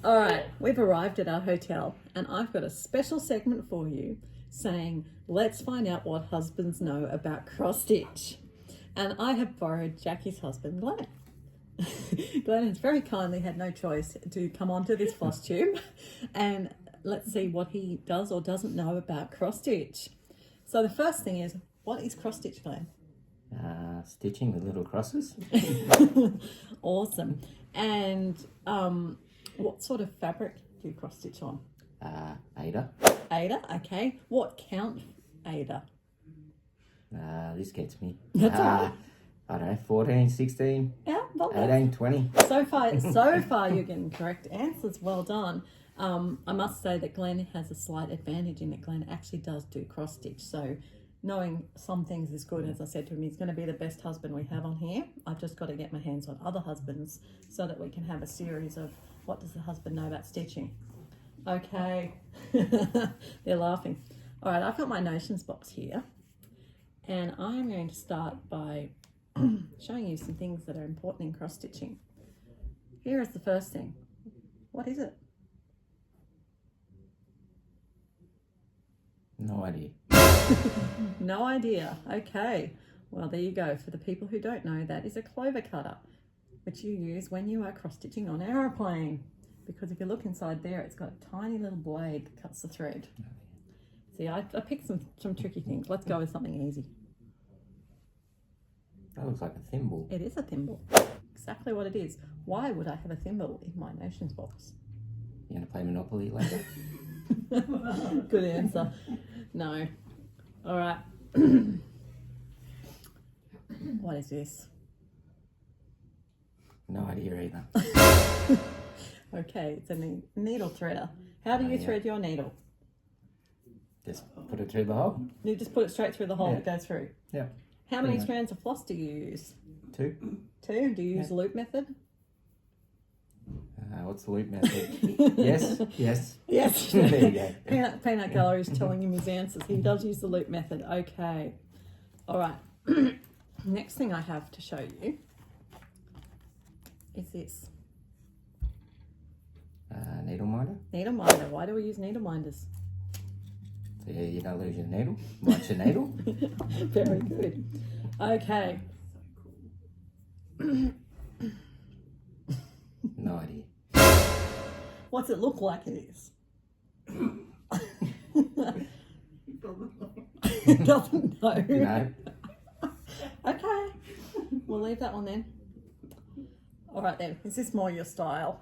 All right, we've arrived at our hotel and I've got a special segment for you saying, let's find out what husbands know about cross stitch. And I have borrowed Jackie's husband, Glenn. Glenn has very kindly had no choice to come onto this floss tube, and let's see what he does or doesn't know about cross stitch. So the first thing is, what is cross stitch, Glenn? Stitching with little crosses. Awesome. And what sort of fabric do you cross stitch on? Ada. Ada, okay. What count Ada? This gets me. That's all right. I don't know, 14, 16, Yeah, well, 18, 20. So far you're getting correct answers. Well done. I must say that Glenn has a slight advantage in that Glenn actually does do cross stitch. So knowing some things is good. As I said to him, he's going to be the best husband we have on here. I've just got to get my hands on other husbands so that we can have a series of what does the husband know about stitching. Okay. They're laughing. All right, I've got my notions box here, and I'm going to start by showing you some things that are important in cross stitching. Here is the first thing. What is it? No idea. No idea. Okay. Well, there you go. For the people who don't know, that is a clover cutter, which you use when you are cross stitching on an aeroplane. Because if you look inside there, it's got a tiny little blade that cuts the thread. See, I picked some tricky things. Let's go with something easy. That looks like a thimble. It is a thimble. Exactly what it is. Why would I have a thimble in my notions box? You going to play Monopoly later? Good answer. No. All right. What is this? No idea either. Okay, it's a needle threader. How do you thread your needle? Just put it through the hole. You just put it straight through the hole that goes through. Yeah. How many strands of floss do you use? 2. 2? Do you use loop method? What's the loop method? Yes. Yes. There you go. Peanut Gallery is telling him his answers. He does use the loop method. Okay. All right. Next thing I have to show you is this. Needle minder. Needle minder. Why do we use needle minders? So you don't lose your needle. Watch your needle. Very good. Okay. No idea. What's it look like it is? It doesn't know. No. Okay. We'll leave that one then. All right then. Is this more your style?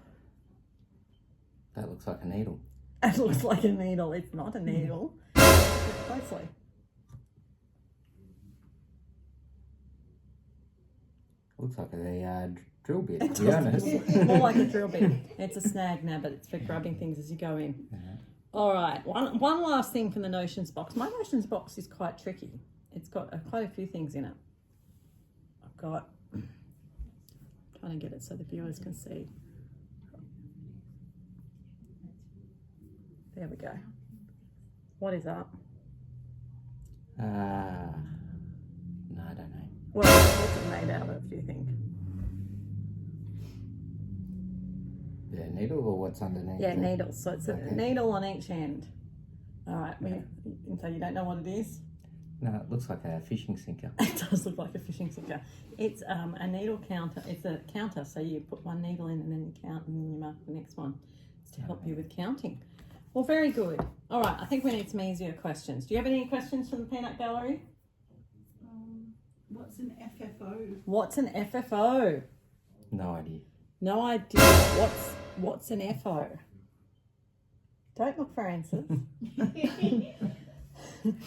That looks like a needle. It looks like a needle. It's not a needle. Look closely. Looks like a drill bit, It to be honest. more like a drill bit. It's a snag nabbit. It's for grabbing things as you go in. All right. One last thing from the notions box. My notions box is quite tricky. It's got quite a few things in it. I've got... trying to get it so the viewers can see. There we go. What is that? No, I don't know. Well, what's it made out of, do you think? The needle or what's underneath? Yeah, needles. So it's a needle on each end. All right. So you don't know what it is? No, it looks like a fishing sinker. It does look like a fishing sinker. It's a needle counter. It's a counter. So you put one needle in and then you count and then you mark the next one. It's to help you with counting. Well, very good. All right. I think we need some easier questions. Do you have any questions from the Peanut Gallery? What's an FFO? What's an FFO? No idea. No idea. What's an FO? Don't look for answers.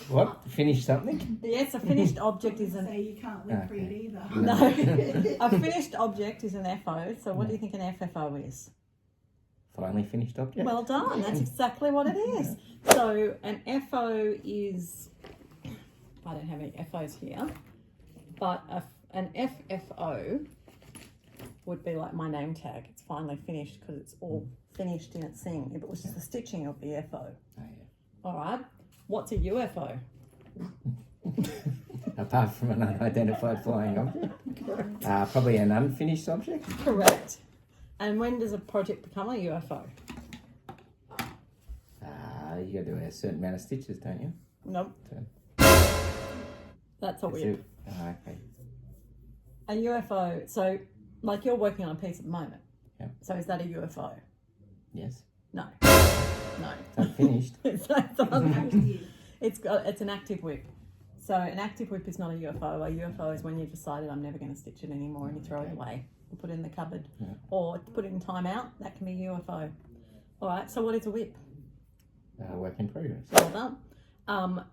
What? Finish something? Yes, a finished object is So you can't live for it either. No. A finished object is an FO. So what do you think an FFO is? Finally finished object? Well done. That's exactly what it is. So an FO is, I don't have any FOs here, but an FFO would be like my name tag. It's finally finished because it's all finished in its thing. If it was just the stitching of the FO. Oh, yeah. All right. What's a UFO? Apart from an unidentified flying object? Probably an unfinished object? Correct. And when does a project become a UFO? You got to do a certain amount of stitches, don't you? Nope. So, That's a that's whip. it. Oh, okay. A UFO. So, like you're working on a piece at the moment. Yeah. So is that a UFO? Yes. No. No. It's unfinished. it's an active whip. So an active whip is not a UFO. A UFO is when you've decided I'm never going to stitch it anymore and you throw it away or put it in the cupboard or put it in timeout. That can be a UFO. All right. So what is a whip? Work in progress. Well done.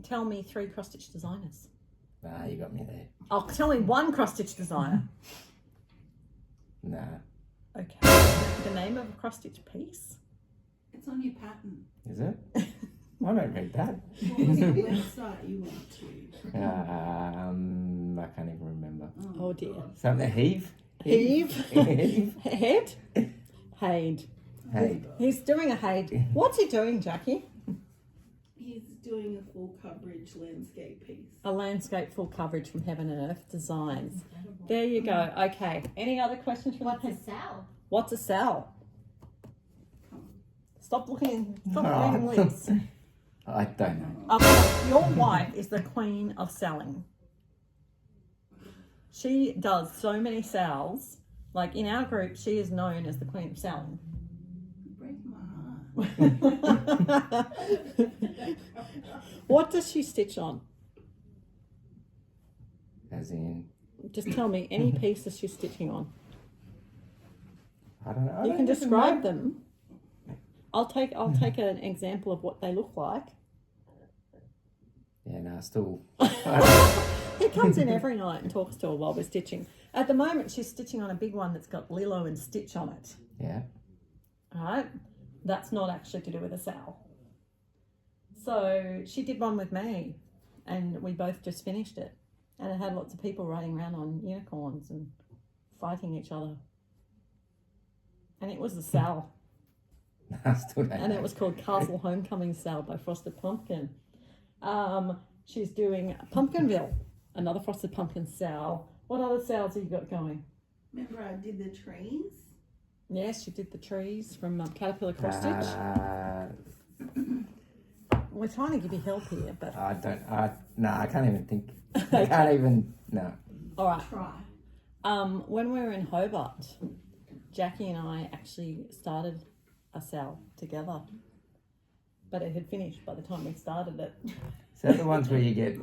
Tell me 3 cross-stitch designers. You got me there. Oh, tell me 1 cross-stitch designer. Nah. Okay. The name of a cross-stitch piece? It's on your pattern. Is it? I don't read that. What was the website you went to? I can't even remember. Oh dear. Something heave? Heave? Heave? Head? Hade. Hey. He's doing a Hade. What's he doing, Jackie? He's doing a full coverage landscape piece. A landscape full coverage from Heaven and Earth Designs. There you go. Okay. Any other questions from What's the a cell? What's a cell? Stop looking. Stop Oh. reading lips. I don't know. Your wife is the queen of selling. She does so many sales. Like in our group, she is known as the queen of selling. You break my heart. What does she stitch on? As in, Just tell me any pieces she's stitching on. I don't know. You can describe them. I'll take an example of what they look like. Yeah, no, still. He comes in every night and talks to her while we're stitching. At the moment, she's stitching on a big one that's got Lilo and Stitch on it. Yeah. All right, that's not actually to do with a sal. So she did one with me, and we both just finished it, and it had lots of people riding around on unicorns and fighting each other, and it was a sal, I still don't and know. it was called Castle Homecoming Sal by Frosted Pumpkin. She's doing Pumpkinville, another Frosted Pumpkin sal. What other sals have you got going? Remember I did the trees? Yes, she did the trees from Caterpillar Cross Stitch. We're trying to give you help here, but I can't even think. I can't even, no. all right. Try. When we were in Hobart, Jackie and I actually started a sal together, but it had finished by the time we started it. Is that the ones where you get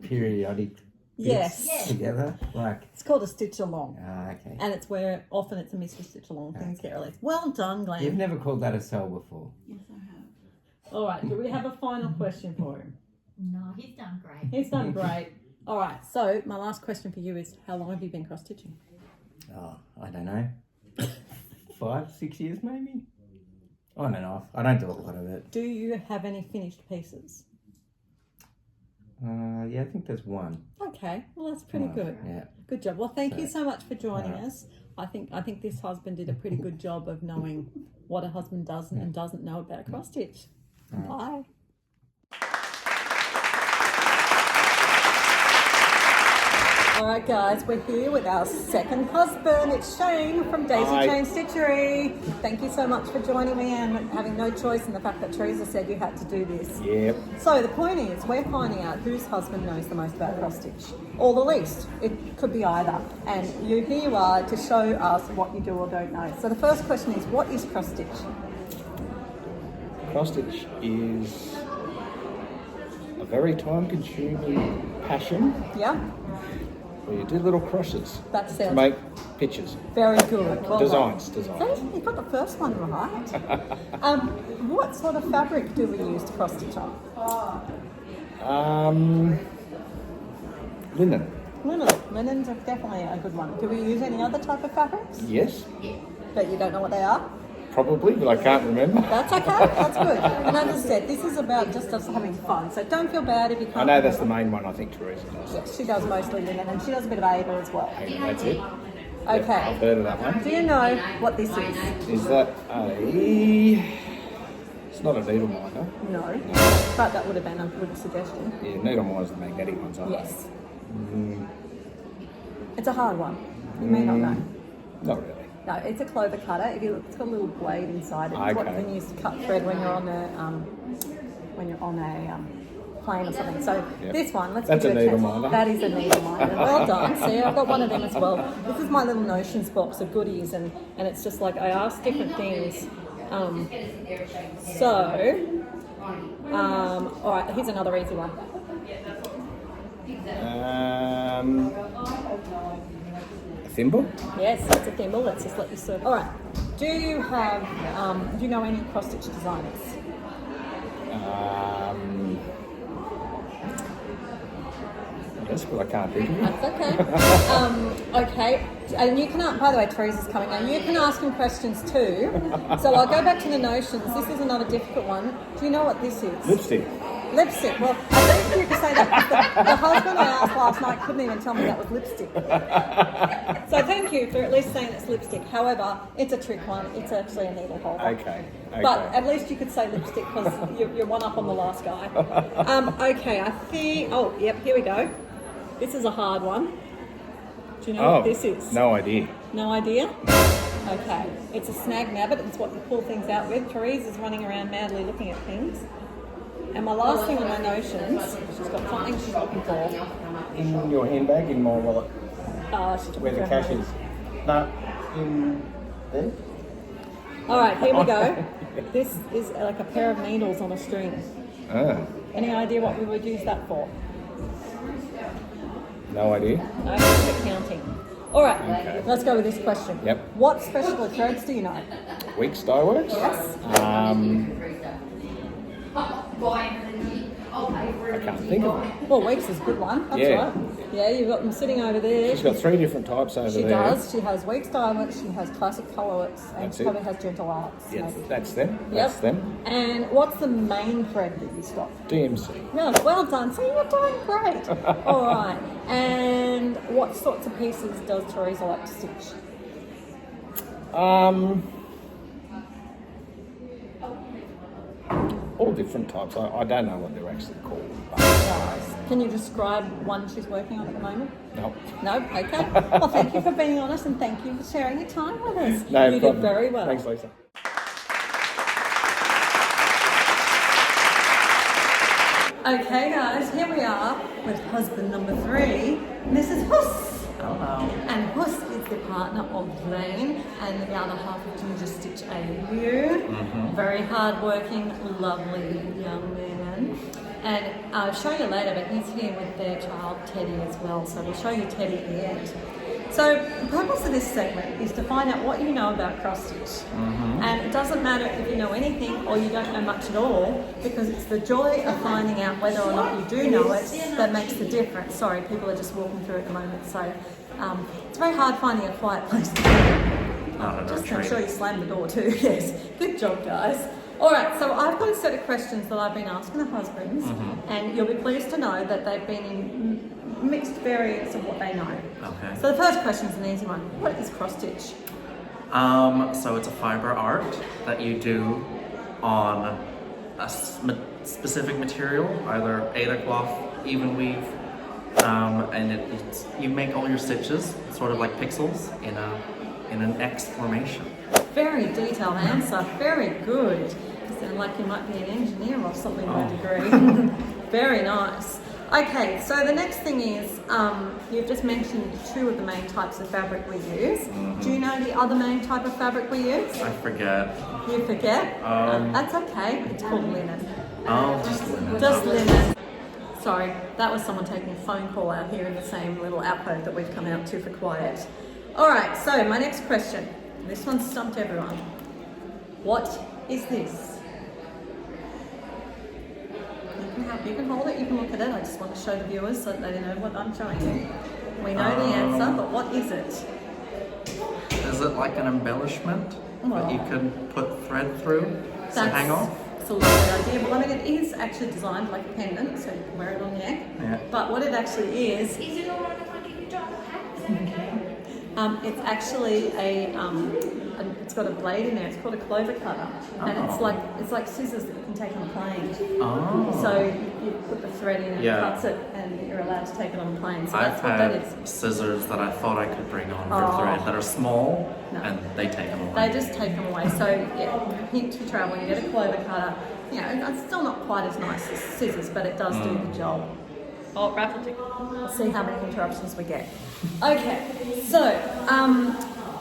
periodic bits Yes. together? Like, It's called a stitch along, okay. and it's where often it's a mystery stitch along. Things get released. Well done, Glenn. You've never called that a cell before. Yes, I have. All right, do we have a final question for him? No, he's done great. He's done great. All right, so my last question for you is, how long have you been cross stitching? Oh, I don't know. 5, 6 years maybe? On and off. I don't do a lot of it. Do you have any finished pieces? Yeah, I think there's one. Okay, well that's pretty One, good. Yeah. Good job. Well, thank you So- so much for joining Alright. us. I think this husband did a pretty good job of knowing what a husband does and doesn't know about cross stitch. Bye. All right, guys, we're here with our second husband. It's Shane from Daisy Hi. Chain Stitchery. Thank you so much for joining me and having no choice in the fact that Teresa said you had to do this. Yep. So the point is, we're finding out whose husband knows the most about cross stitch, or the least. It could be either. And here you are to show us what you do or don't know. So the first question is, what is cross stitch? Cross stitch is a very time-consuming passion Yeah, where you do little crosses that to sounds make pictures, very good. Well designs. done. See, you got the first one right. What sort of fabric do we use to cross stitch on? Linen. Linen. Linens are definitely a good one. Do we use any other type of fabrics? Yes, But you don't know what they are? probably, but I can't remember. That's okay, that's good. And as I said, this is about just us having fun, so don't feel bad if you can't. I know that's the remember. main one. I think Teresa does. Yes, she does mostly linen, and she does a bit of Ava as well. Hey, that's it. Okay. I've heard of that one. Do you know what this is? Is that a? It's not a needle minder. No. But that would have been a good suggestion. Yeah, needle minders are the magnetic ones, aren't Yes. It's a hard one. You may not know. they? Not really. No, it's a clover cutter. It's got a little blade inside. It's what you can use to cut thread when you're on a plane or something. So this one, That's give a it needle chance. minder. That is a needle minder. Well done. See, I've got one of them as well. This is my little notions box of goodies, and it's just like I ask different things. All right, here's another easy one. A thimble? Yes, it's a thimble. Let's just let you serve. All right. Do you know any cross stitch designers? Yes, but I can't think of it. That's okay. Okay, and you can, by the way, Teresa's coming now. You can ask him questions too. So I'll go back to the notions. This is another difficult one. Do you know what this is? Lipstick. Lipstick. Well, I don't think you can say that. The husband I asked last night couldn't even tell me that was lipstick. So thank you for at least saying it's lipstick. However, it's a trick one. It's actually a needle holder. Okay. But at least you could say lipstick because you're one up on the last guy. Okay, I think. Oh, yep. Here we go. This is a hard one. Do you know what this is? No idea. No idea? Okay. It's a snag nabbit. It's what you pull things out with. Therese is running around madly looking at things. And my last thing on my notions, she's got something she's looking for. In your handbag, in my wallet. Where the cash is. No, in there. All right, here we go. This is like a pair of needles on a string. Ah, Any idea what we would use that for? no idea. No, it's counting. All right, let's go with this question. Yep. What special threads do you know? Weeks Dye Works? Yes. I can't think of it. Well, Weeks is a good one. That's Yeah. right. Yeah, you've got them sitting over there. She's got 3 different types over She there. does. She has Weeks Dye Works, she has Classic Colourworks, and That's she it. probably has Gentle Arts. Yes, maybe. that's them. Yep. That's them. And what's the main thread that you stock? DMC. Yeah, well done. So you're doing great. All right. And what sorts of pieces does Teresa like to stitch? All different types. I don't know what they're actually called. Can you describe one she's working on at the moment? No. No? Okay. Well, thank you for being honest and thank you for sharing your time with us. No you problem. did very well. Thanks, Lisa. Okay, guys, here we are with husband number 3, Mrs. Huss. Hello. And Huss is the partner of Glenn and the other half of Ginger Stitch AU. Very hard-working, lovely young man. And I'll show you later, but he's here with their child Teddy as well. So we'll show you Teddy at the end. So the purpose of this segment is to find out what you know about cross stitch. And it doesn't matter if you know anything or you don't know much at all, because it's the joy of finding out whether or not you do know it that makes the difference. Sorry, people are just walking through at the moment, so it's very hard finding a quiet place to be. I'm sure you slammed the door too. Yes, good job, guys. All right, so I've got a set of questions that I've been asking the husbands, and you'll be pleased to know that they've been in mixed variants of what they know. Okay. So the first question is an easy one. What is cross stitch? So it's a fiber art that you do on a specific material, either Aida cloth, even weave, and you make all your stitches sort of like pixels in an X formation. Very detailed answer. Very good. You sound like you might be an engineer or something by degree. Very nice. Okay, so the next thing is, you've just mentioned 2 of the main types of fabric we use. Do you know the other main type of fabric we use? I forget. You forget? That's okay. It's called linen. Oh, just linen. Just linen. Sorry, that was someone taking a phone call out here in the same little alcove that we've come out to for quiet. All right, so my next question. This one stumped everyone. What is this? You can hold it, you can look at it. I just want to show the viewers so that they know what I'm showing you. We know the answer, but what is it? Is it like an embellishment that you can put thread through to hang off? It's a lovely idea, but I mean, it is actually designed like a pendant, so you can wear it on your neck. Yeah. But what it actually is, Is it all right if I give you a hat? Is that okay? It's actually it's got a blade in there. It's called a clover cutter, and it's like scissors that you can take on a plane. Oh. So you put the thread in and it cuts it, and you're allowed to take it on a plane. So that's what that is. Scissors that I thought I could bring on for thread that are small, and they take them away. They just take them away. So yeah, hint to travel. You get a clover cutter. You know, it's still not quite as nice as scissors, but it does do the job. Oh, raffle ticket. Let's see how many interruptions we get. Okay, so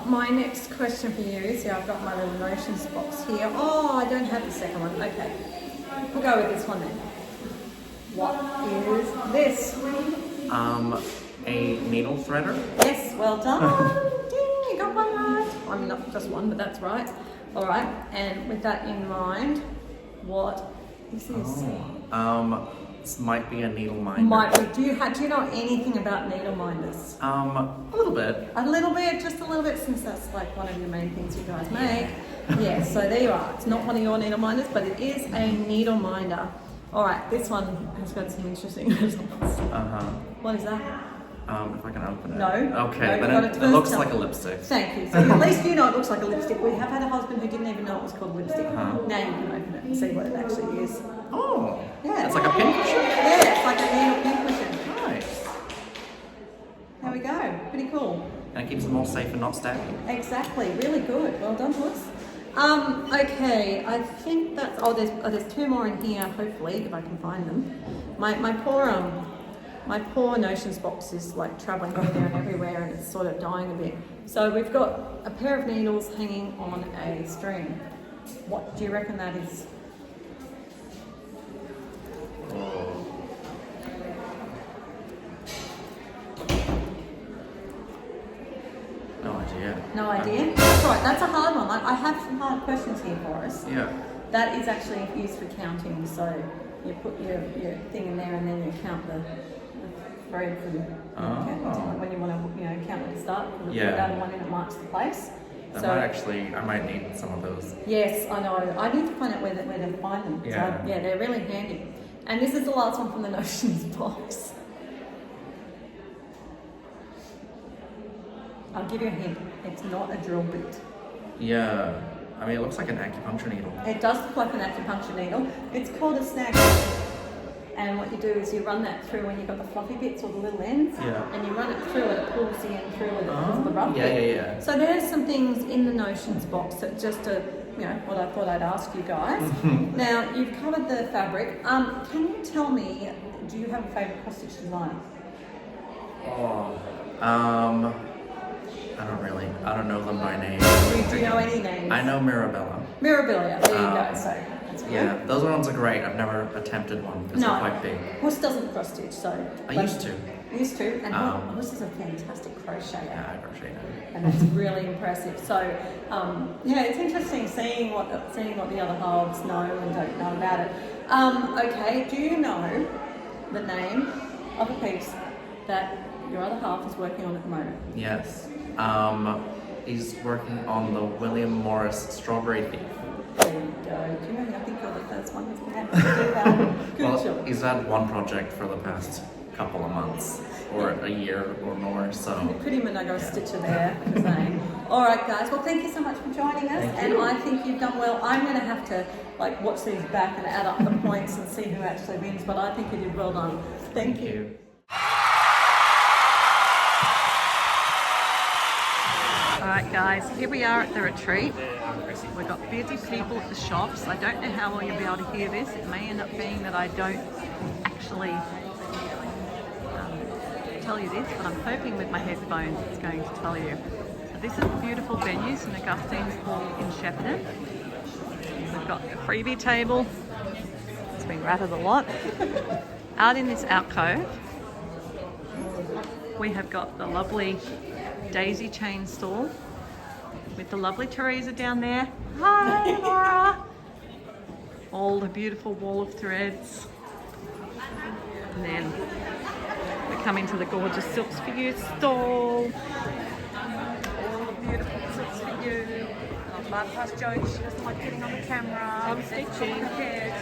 my next question for you is, I've got my little notions box here. Oh, I don't have the second one. Okay, we'll go with this one then. What is this? A needle threader. Yes, well done. Ding, you got one right. I mean, not just one, but that's right. All right, and with that in mind, what is this? This might be a needle minder. Do you know anything about needle minders? A little bit. A little bit, just a little bit, since that's like one of your main things you guys make. Yeah, so there you are. It's not one of your needle minders, but it is a needle minder. All right, this one has got some interesting results. What is that? If I can open it. No. Okay, no, then it looks like a lipstick. Thank you. So at least you know it looks like a lipstick. We have had a husband who didn't even know it was called lipstick. Now you can open it and see what it actually is. Oh. Yeah. It's like a pincushion? Yeah, it's like a needle pincushion. Nice. There we go. Pretty cool. And it keeps them all safe and not stabbing. Exactly. Really good. Well done, boys. Okay, I think that's. There's two more in here. Hopefully, if I can find them. My poor notions box is like travelling here, there, and everywhere, and it's sort of dying a bit. So we've got a pair of needles hanging on a string. What do you reckon that is? No idea. No idea? That's all right. That's a hard one. I have some hard questions here for us. Yeah. That is actually used for counting. So you put your thing in there, and then you count the threads and when you want to count at the start. You put that one in, it marks the place. I might need some of those. Yes, I know. I need to find out where to find them. Yeah. So, yeah, they're really handy. And this is the last one from the notions box. I'll give you a hint. It's not a drill bit. Yeah. I mean, it looks like an acupuncture needle. It does look like an acupuncture needle. It's called a snag. And what you do is you run that through when you've got the fluffy bits or the little ends. Yeah. And you run it through and it pulls the end through with it because of the rough bit. Yeah. So there's some things in the notions box that just what I thought I'd ask you guys. Now, you've covered the fabric. Can you tell me, do you have a favourite cross-stitch designer? I don't really. I don't know them by name. Do you know any names? I know Mirabella. Mirabilia, there you go. So that's good. Yeah, those ones are great. I've never attempted one because they're quite big. Huss doesn't cross stitch, so. I used to. Used to, and Huss is a fantastic crocheter. Yeah, I crochet now. And it's really impressive. So, it's interesting seeing what the other halves know and don't know about it. Okay, do you know the name of a piece that your other half is working on at the moment? Yes. He's working on the William Morris Strawberry Thief. There you go. Do you know, I think you're the first one who's been able to do that. Good job. He's had one project for the past couple of months, or a year or more, so. Pretty monogamous stitcher there, for saying. All right, guys. Well, thank you so much for joining us, and I think you've done well. I'm going to have to watch these back and add up the points and see who actually wins, but I think you did well done. Thank you. Alright guys, here we are at the retreat. We've got busy people at the shops. I don't know how well you'll be able to hear this. It may end up being that I don't actually tell you this, but I'm hoping with my headphones it's going to tell you. So this is the beautiful venue, St Augustine's Hall in Shepparton. We've got a freebie table. It's been rattled a lot. Out in this alcove, we have got the lovely daisy chain stall with the lovely Teresa down there. Hi, Laura! All the beautiful wall of threads. And then we come into the gorgeous Silks for You stall. All the beautiful silks for you. And I'll bypass Jody, she doesn't like getting on the camera. I'm stitching ahead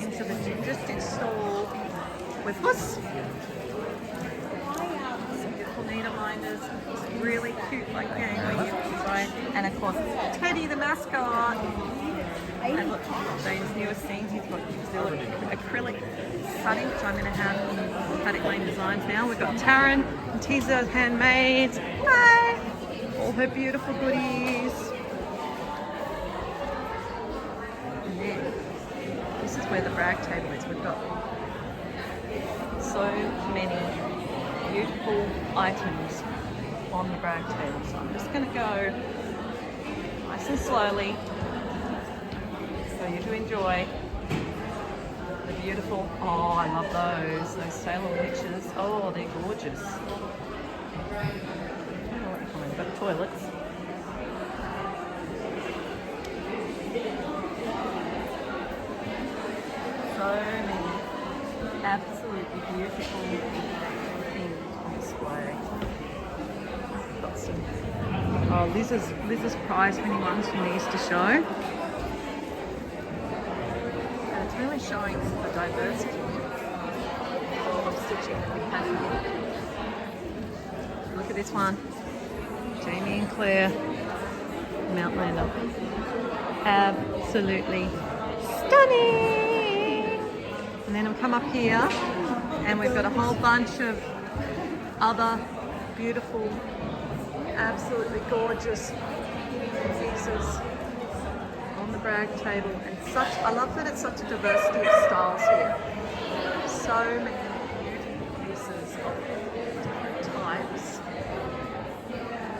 into the ginger stitch stall with Huss. Some beautiful needleminders. It's really cute, like penguin, right? And of course, Teddy the mascot. And look, Jane's newest things. He's got acrylic cutting, which I'm going to have in Paddock Lane Designs now. We've got Taryn and Tiza Handmade. Hi! All her beautiful goodies. And then, this is where the brag table is. We've got so many beautiful items on the brag table. So I'm just going to go nice and slowly for you to enjoy the beautiful, oh, I love those Sailor Witches. Oh, they're gorgeous. I don't know what you call them, but toilets. So many absolutely beautiful things on display. Got some, oh, Liz's prize-winning ones from the Easter show. And it's really showing the diversity of stitching that we have here. Look at this one. Jamie and Claire, Mountliner. Absolutely stunning! And then we'll come up here and we've got a whole bunch of other beautiful, absolutely gorgeous pieces on the brag table. And I love that it's such a diversity of styles here. So many beautiful pieces of different types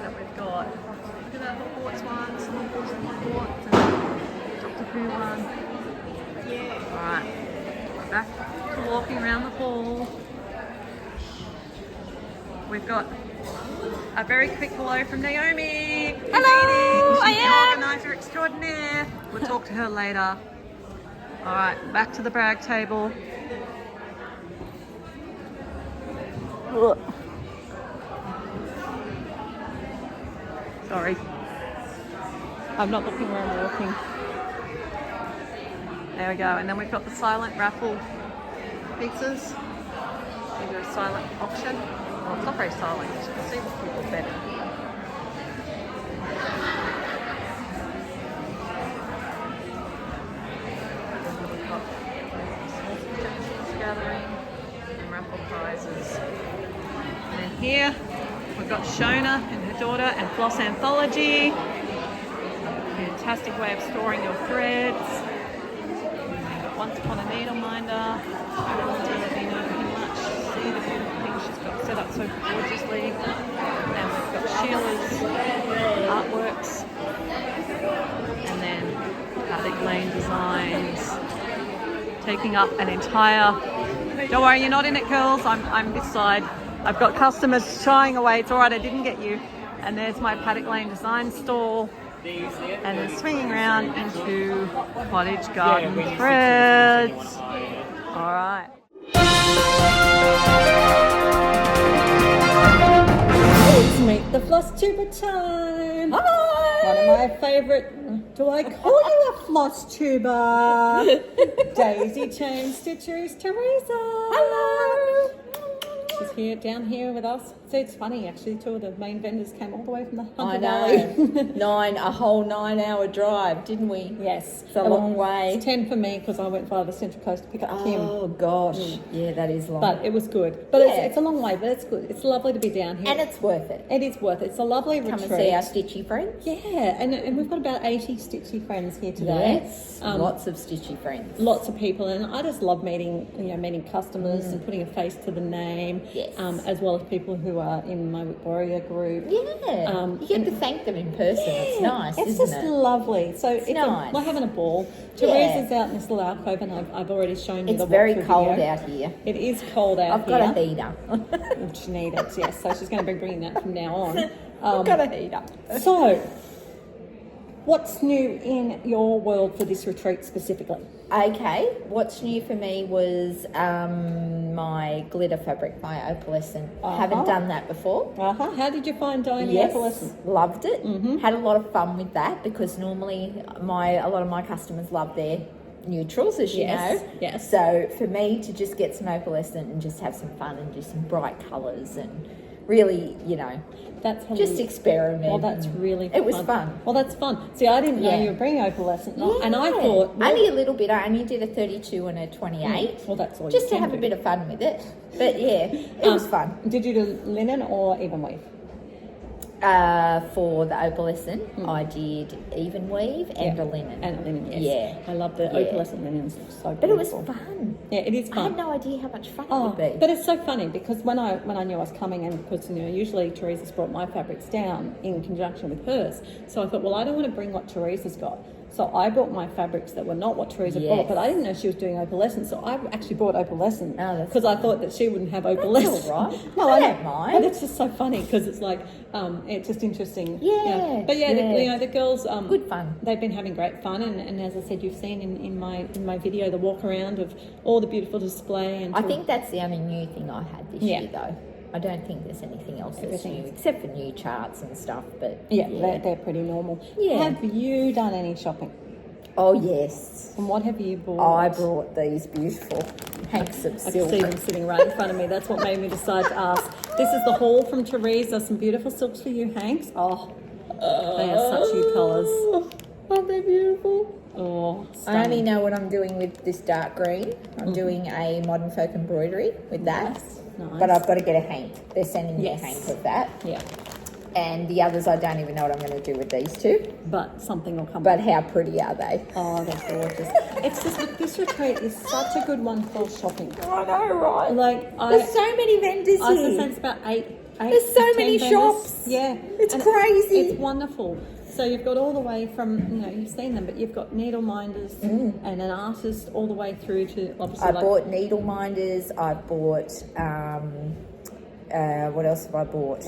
that we've got. Look at that Hogwarts one, some Hogwarts and Doctor Who one. Yeah. Alright, back to walking around the hall. We've got a very quick hello from Naomi. Hello, she's the organizer extraordinaire. We'll talk to her later. Alright, back to the brag table. Ugh. Sorry. I'm not looking where I'm walking. There we go. And then we've got the silent raffle pizzas. These are a silent auction. Well, it's not very silent. You can see the people better. We've got small suggestions gathering and raffle prizes. And then here we've got Shona and her daughter and Floss Anthology. Fantastic way of storing your threads. We've got Once Upon a Needleminder. I don't really know too much. See the beautiful things she's got set up so gorgeously. And we've got Sheila's artworks. And then Paddock Lane Designs. Taking up an entire... Don't worry, you're not in it, girls. I'm this side. I've got customers shying away. It's all right, I didn't get you. And there's my Paddock Lane Design stall. And then swinging around into Cottage Garden Threads. All right. It's Meet the Flosstuber time. Hi. One of my favourite. Do I call you a Flosstuber? Daisy Chain Stitchery's Teresa. Hello. She's here, down here with us. See, it's funny actually. Two of the main vendors came all the way from the Hunter Valley. A whole 9-hour drive, didn't we? Yes, It's a long way. It's 10 for me because I went via the Central Coast to pick up Kim. Oh gosh, yeah, that is long. But it was good. But Yeah. it's a long way, but it's good. It's lovely to be down here. And it's worth it. It is worth it. It's a lovely Come retreat. and see our stitchy friends. Yeah, and we've got about 80 stitchy friends here today. Yes, lots of stitchy friends. Lots of people, and I just love meeting customers and putting a face to the name. Yes. As well as people who are in my Warrior group. Yeah, you get to thank them in person. It's nice, It's isn't just it? lovely. So it's nice. we're having a ball. Yeah. Teresa's out in this little alcove, and I've already shown you It's the very walkthrough cold video. out here. It is cold out I've here. got a heater. She needs it, yes. So she's going to be bringing that from now on. I've got a heater. So, what's new in your world for this retreat specifically? Okay, what's new for me was my glitter fabric, my opalescent. Haven't done that before. How did you find dyeing Yes, opalescent? loved it. Had a lot of fun with that because normally a lot of my customers love their neutrals, as you Yes, know. yes. So for me to just get some opalescent and just have some fun and do some bright colours and really, you know, That's just experiment. Well, that's really It was fun. Well, that's fun. See, I didn't know Yeah. you were bringing opalescent, Yeah. and I thought only a little bit. I only did a 32 and a 28. Well, that's all. Just you to can have a do. bit of fun with it. But yeah, it was fun. Did you do linen or even weave? For the opalescent, I did even weave and Yeah. a linen. And a linen, yes. Yeah. I love the Yeah. opalescent linens. It's so beautiful. But it was fun. Yeah, it is I fun. had no idea how much fun it Oh, would be. but it's so funny because when I knew I was coming, and because usually Teresa's brought my fabrics down in conjunction with hers, so I thought, well, I don't want to bring what Teresa's got, so I brought my fabrics that were not what Teresa Yes. brought, but I didn't know she was doing opalescent, so I actually brought opalescent Oh, that's because I thought that she wouldn't have opalescent. That's all right. No, I don't don't mind. But it's just so funny because it's like it's just interesting. Yeah, But yeah, yeah. The girls Good fun. They've been having great fun, and as I said, you've seen in my video the walk around of all the beautiful display. And I think that's the only new thing I had this Yeah. year, though. I don't think there's anything else that's Everything new, is- except for new charts and stuff. But yeah, they're pretty normal. Yeah. Have you done any shopping? Oh yes, And what have you bought? I brought these beautiful hanks of I can silk. see them sitting right in front of me. That's what made me decide to ask. This is the haul from Teresa. Some beautiful silks for you, Hanks. Oh, they are such cute colours. Aren't they beautiful? Oh, I only stunning. know what I'm doing with this dark green. I'm doing a modern folk embroidery with that. Nice. But I've got to get a hank. They're sending me Yes. a hank of that. Yeah, And the others, I don't even know what I'm going to do with these two. but something will come. But how pretty are they? Oh, they're gorgeous. It's just that this retreat is such a good one for shopping. I know, right? Like There's so many vendors I was here. gonna say it's about eight. There's so 10 many vendors. shops. Yeah, It's And crazy. It's wonderful. So you've got all the way from you've seen them, but you've got needle minders and an artist all the way through to obviously. I bought needle minders. I bought what else have I bought?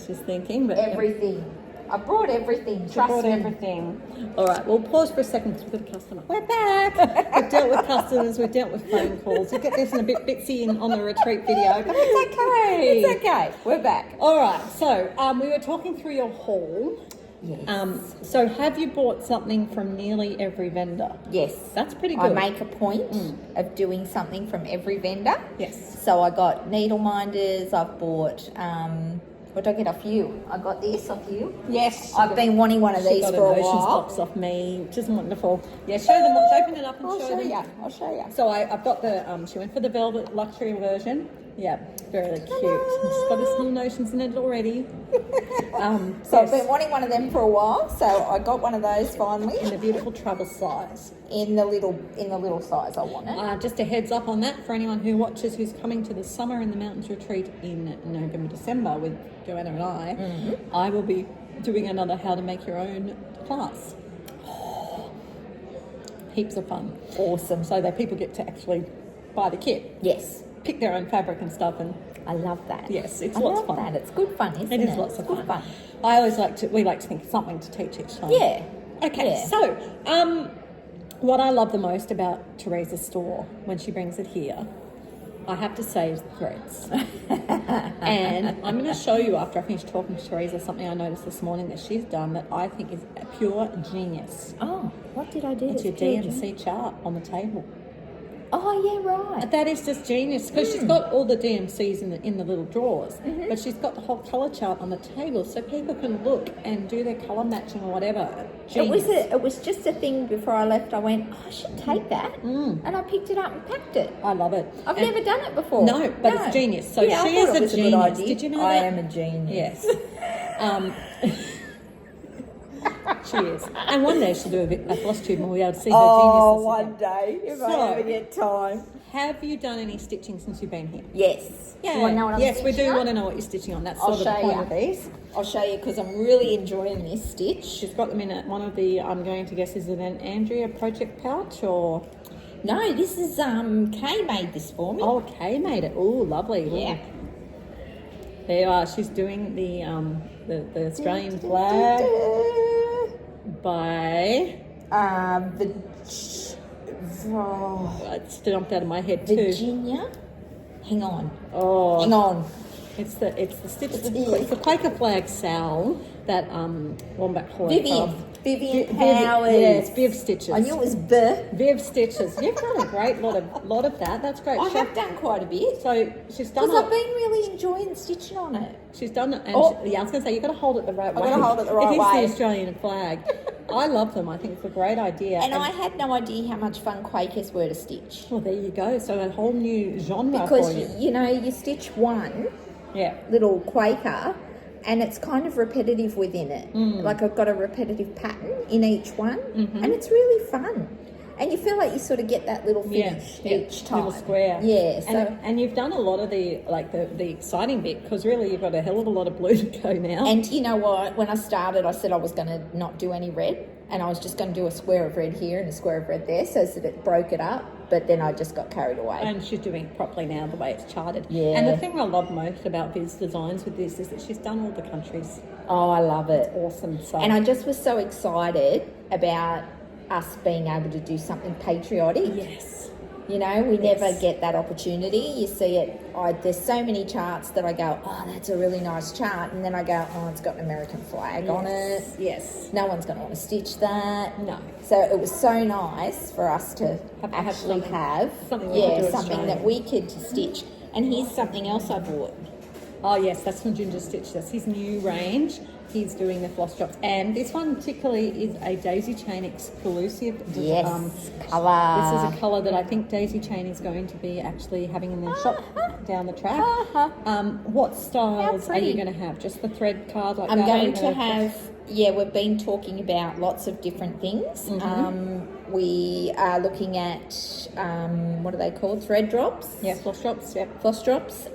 She's thinking, but Everything. I brought everything. She Trust brought me. everything. All right, we'll pause for a second because we've got a customer. We're back. We've dealt with customers. We've dealt with phone calls. We'll get this in a bit bitsy on the retreat video, but it's okay. It's okay. We're back. All right, so we were talking through your haul. Yes. So have you bought something from nearly every vendor? Yes. That's pretty I good. make a point of doing something from every vendor. Yes. So I got needle minders. I've bought. What did I get off you? I got this off you. Yes. I've been wanting one of She these got for a an Oceans while. box off me, which is wonderful. Yeah, show them. Open it up and I'll show show them. you. I'll show you. So I've got the, she went for the velvet luxury version. Yeah, very cute. She's got this little notions in it already. So I've been wanting one of them for a while. So I got one of those finally in the beautiful travel size. in the little size I want it. Just a heads up on that for anyone who watches, who's coming to the Summer in the Mountains retreat in November, December with Joanna and I. I will be doing another how to make your own class. Heaps of fun. Awesome. So that people get to actually buy the kit, Yes. pick their own fabric and stuff, and I love that. yes, it's I lots love of fun. that. It's good fun, isn't it? It is lots of It's good fun. I always we like to think of something to teach each time. Yeah. Okay, Yeah. so what I love the most about Teresa's store when she brings it here, I have to say, is the threads. And I'm going to show you after I finish talking to Teresa something I noticed this morning that she's done that I think is a pure genius. Oh, what did I do? It's your that's pure DMC chart on the table. Oh yeah, right. That is just genius because she's got all the DMCs in the little drawers, but she's got the whole colour chart on the table so people can look and do their colour matching or whatever. Genius. It was just a thing before I left. I went, oh, I should take that, and I picked it up and packed it. I love it. I've And- never done it before. No, but it's genius. So yeah, she I is thought it a was genius. good idea. Did you know I that? am a genius. Yes. She is. And one day she'll do a floss tube and we'll be able to see her Oh, genius. one day if I ever get time. Have you done any stitching since you've been here? Yes. Yeah. Do you want to know what I'm yes, we stitching do on? want to know what you're stitching on. That's I'll sort of the show point ya. of these. I'll show you because I'm really enjoying this stitch. She's got them in one of the, I'm going to guess, is it an Andrea project pouch or? No, this is Kay made this for me. Oh, Kay made it. Oh, lovely. Ooh. Yeah. There you are. She's doing the Australian flag by. It's jumped out of my head too. Virginia. Hang on. Oh, Hang on. it's the stitch. It's It's the Quaker flag Sal that Wombat Hall. Vivian. Vivian Powers. Yes, Vicstitchers. I knew it was the. Vicstitchers. You've done a great lot of that. That's great. I have done quite a bit. So she's done. Because I've been really enjoying stitching on it. She's done it, and Oh. I was going to say you've got to hold it the right way. I've got to hold it the right It is way. the Australian flag. I love them. I think it's a great idea. And I had no idea how much fun Quakers were to stitch. Well, there you go. So a whole new genre Because, for you. you know, you stitch one Yeah. little Quaker and it's kind of repetitive within it. Like I've got a repetitive pattern in each one and it's really fun. And you feel like you sort of get that little finish each time. Little square. Yeah. So, And you've done a lot of the exciting bit because really you've got a hell of a lot of blue to go now. and you know what? When I started, I said I was going to not do any red. And I was just going to do a square of red here and a square of red there so that it broke it up. But then I just got carried away. And she's doing it properly now, the way it's charted. Yeah. And the thing I love most about Viz Designs with this is that she's done all the countries. Oh, I love it. Awesome. So. And I just was so excited about us being able to do something patriotic. Yes. You know, we never get that opportunity. You see it, there's so many charts that I go, oh, that's a really nice chart. And then I go, oh, it's got an American flag on it. Yes. No one's going to want to stitch that. No. So it was so nice for us to Have actually something- have something we could do something that Australian. we could stitch. And here's something else I bought. Oh, yes, that's from Ginger Stitch. That's his new range. He's doing the floss drops. And this one particularly is a daisy chain exclusive. Yes, colour. This is a colour that I think Daisy Chain is going to be actually having in their shop down the track. What styles are you pretty. going to have? Just the thread card like I'm that? going to have, we've been talking about lots of different things. We are looking at, what are they called? Thread drops? Yeah, floss drops, yeah. Floss drops.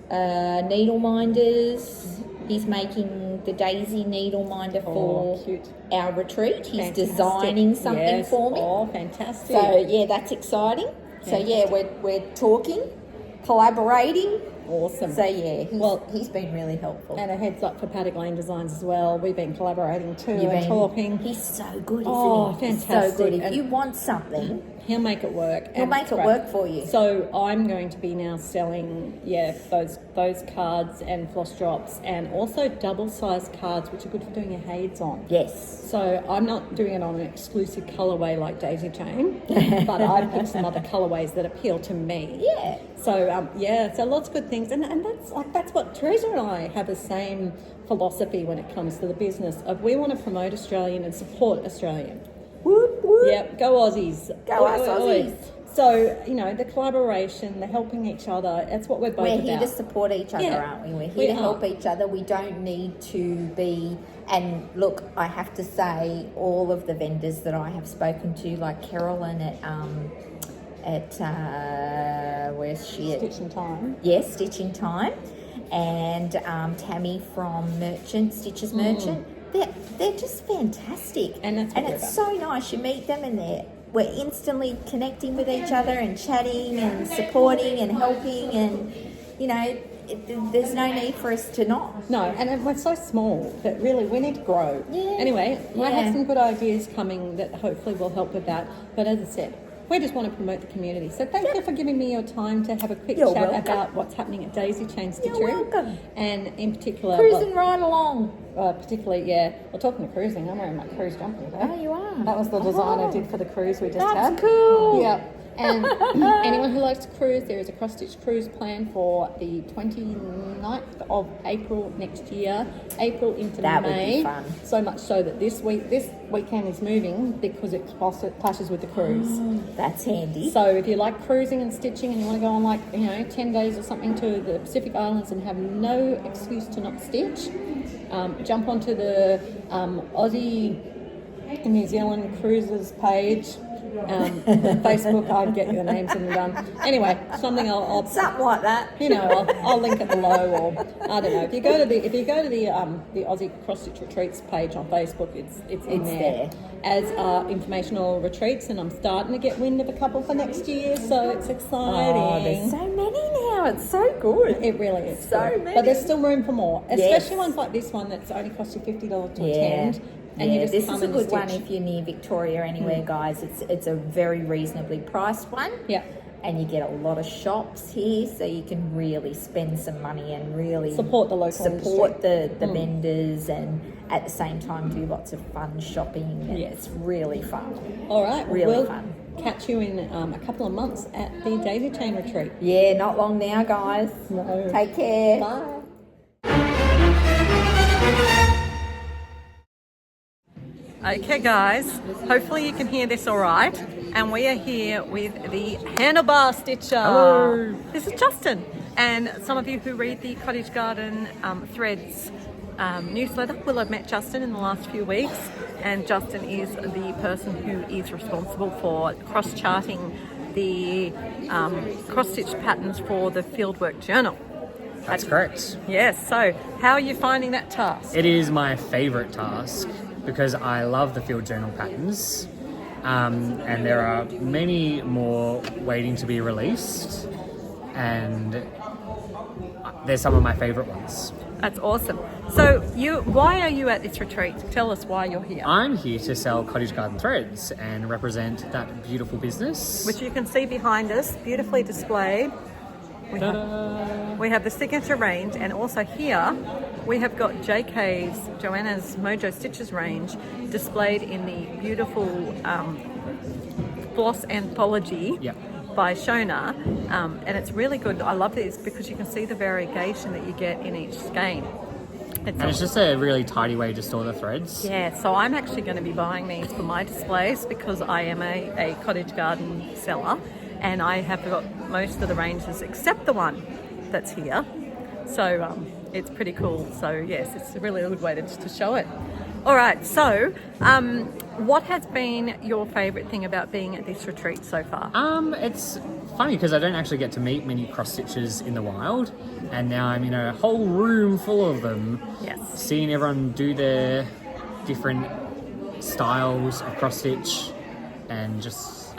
Needle minders. He's making the daisy needle minder for cute. our retreat. He's Fantastic. designing something Yes. for me. Oh, fantastic. So yeah, that's exciting. So yeah, we're talking, collaborating. Awesome. So yeah, Well- he's been really helpful. And a heads up for Paddock Lane Designs as well. We've been collaborating too You've and been- talking. He's so good, isn't Oh, he? He's fantastic. so good. If And- you want something, He'll make it work. he'll and make it's it great. work for you. So I'm going to be now selling, those cards and floss drops, and also double-sized cards, which are good for doing your heids on. Yes. So I'm not doing it on an exclusive colourway like Daisy Chain, but I've picked some other colourways that appeal to me. Yeah. So so lots of good things, and that's what Teresa and I have the same philosophy when it comes to the business of we want to promote Australian and support Australian. Whoop, whoop. Yep, go Aussies. Go Oi, us oi, oi. Aussies. So, the collaboration, the helping each other, that's what we're both We're about. here to support each other, Yeah, aren't we? We're we here to are. help each other. We don't need to be. And look, I have to say, all of the vendors that I have spoken to, like Carolyn where's she at? Stitching Time. Yes, Stitching Time, and Tammy from Stitchers Merchant. They're just fantastic, And that's what we're it's so nice. You meet them and we're instantly connecting with each other and chatting and supporting and helping, and there's no need for us to not. No, and we're so small that really we need to grow. Yeah. Anyway, I Yeah. have some good ideas coming that hopefully will help with that. But as I said, we just want to promote the community. So thank you for giving me your time to have a quick You're chat welcome. about what's happening at Daisy Chain Stitchery. You're welcome. And in particular, Cruising right along. particularly, well, talking of cruising, I'm wearing my cruise jumper today. Oh, you are. That was the design I Oh. did for the cruise we just had. That's cool. Yeah. And anyone who likes to cruise, there is a cross-stitch cruise plan for the 29th of April next year, April into That would be May. fun. So much so that this weekend is moving because it clashes with the cruise. That's handy. So if you like cruising and stitching and you want to go on 10 days or something to the Pacific Islands and have no excuse to not stitch, jump onto the Aussie and New Zealand cruises page. Facebook, I'd get your names and done. Anyway, something I'll Something like that. I'll link it below, or I don't know. If you go to the Aussie Cross Stitch Retreats page on Facebook, it's in there as informational retreats, and I'm starting to get wind of a couple for next year, so it's exciting. Oh, there's so many now. It's so good. It really is So good. many. But there's still room for more, especially Yes. ones like this one that's only cost you $50 to Yeah. attend. And you yeah, just this come is a and you good one stitch. if you're near Victoria anywhere, guys. It's a very reasonably priced one. Yeah. And you get a lot of shops here, so you can really spend some money and really Support the local support the vendors, and at the same time do lots of fun shopping. And Yes. it's really fun. All right. Really we'll fun. catch you in a couple of months at the Daisy Chain Retreat. Yeah, not long now, guys. No. Take care. Bye. Okay, guys. Hopefully you can hear this all right. And we are here with the handlebar stitcher. Hello. This is Justin. And some of you who read the Cottage Garden Threads newsletter will have met Justin in the last few weeks. And Justin is the person who is responsible for cross-charting the cross-stitch patterns for the Fieldwork Journal. That's correct. Yes, so how are you finding that task? It is my favourite task because I love the field journal patterns, and there are many more waiting to be released, and they're some of my favourite ones. That's awesome. So why are you at this retreat? Tell us why you're here. I'm here to sell Cottage Garden Threads and represent that beautiful business. Which you can see behind us, beautifully displayed. We have the signature range, and also here we have got Joanna's Mojo Stitches range displayed in the beautiful floss anthology Yep. by Shona, and it's really good. I love this because you can see the variegation that you get in each skein. And it's just a really tidy way to store the threads. Yeah, so I'm actually going to be buying these for my displays because I am a cottage garden seller, and I have got most of the ranges except the one that's here. So it's pretty cool. So yes, it's a really good way to show it. All right, so what has been your favourite thing about being at this retreat so far? It's funny because I don't actually get to meet many cross stitchers in the wild, and now I'm in a whole room full of them. Yes. Seeing everyone do their different styles of cross stitch, and just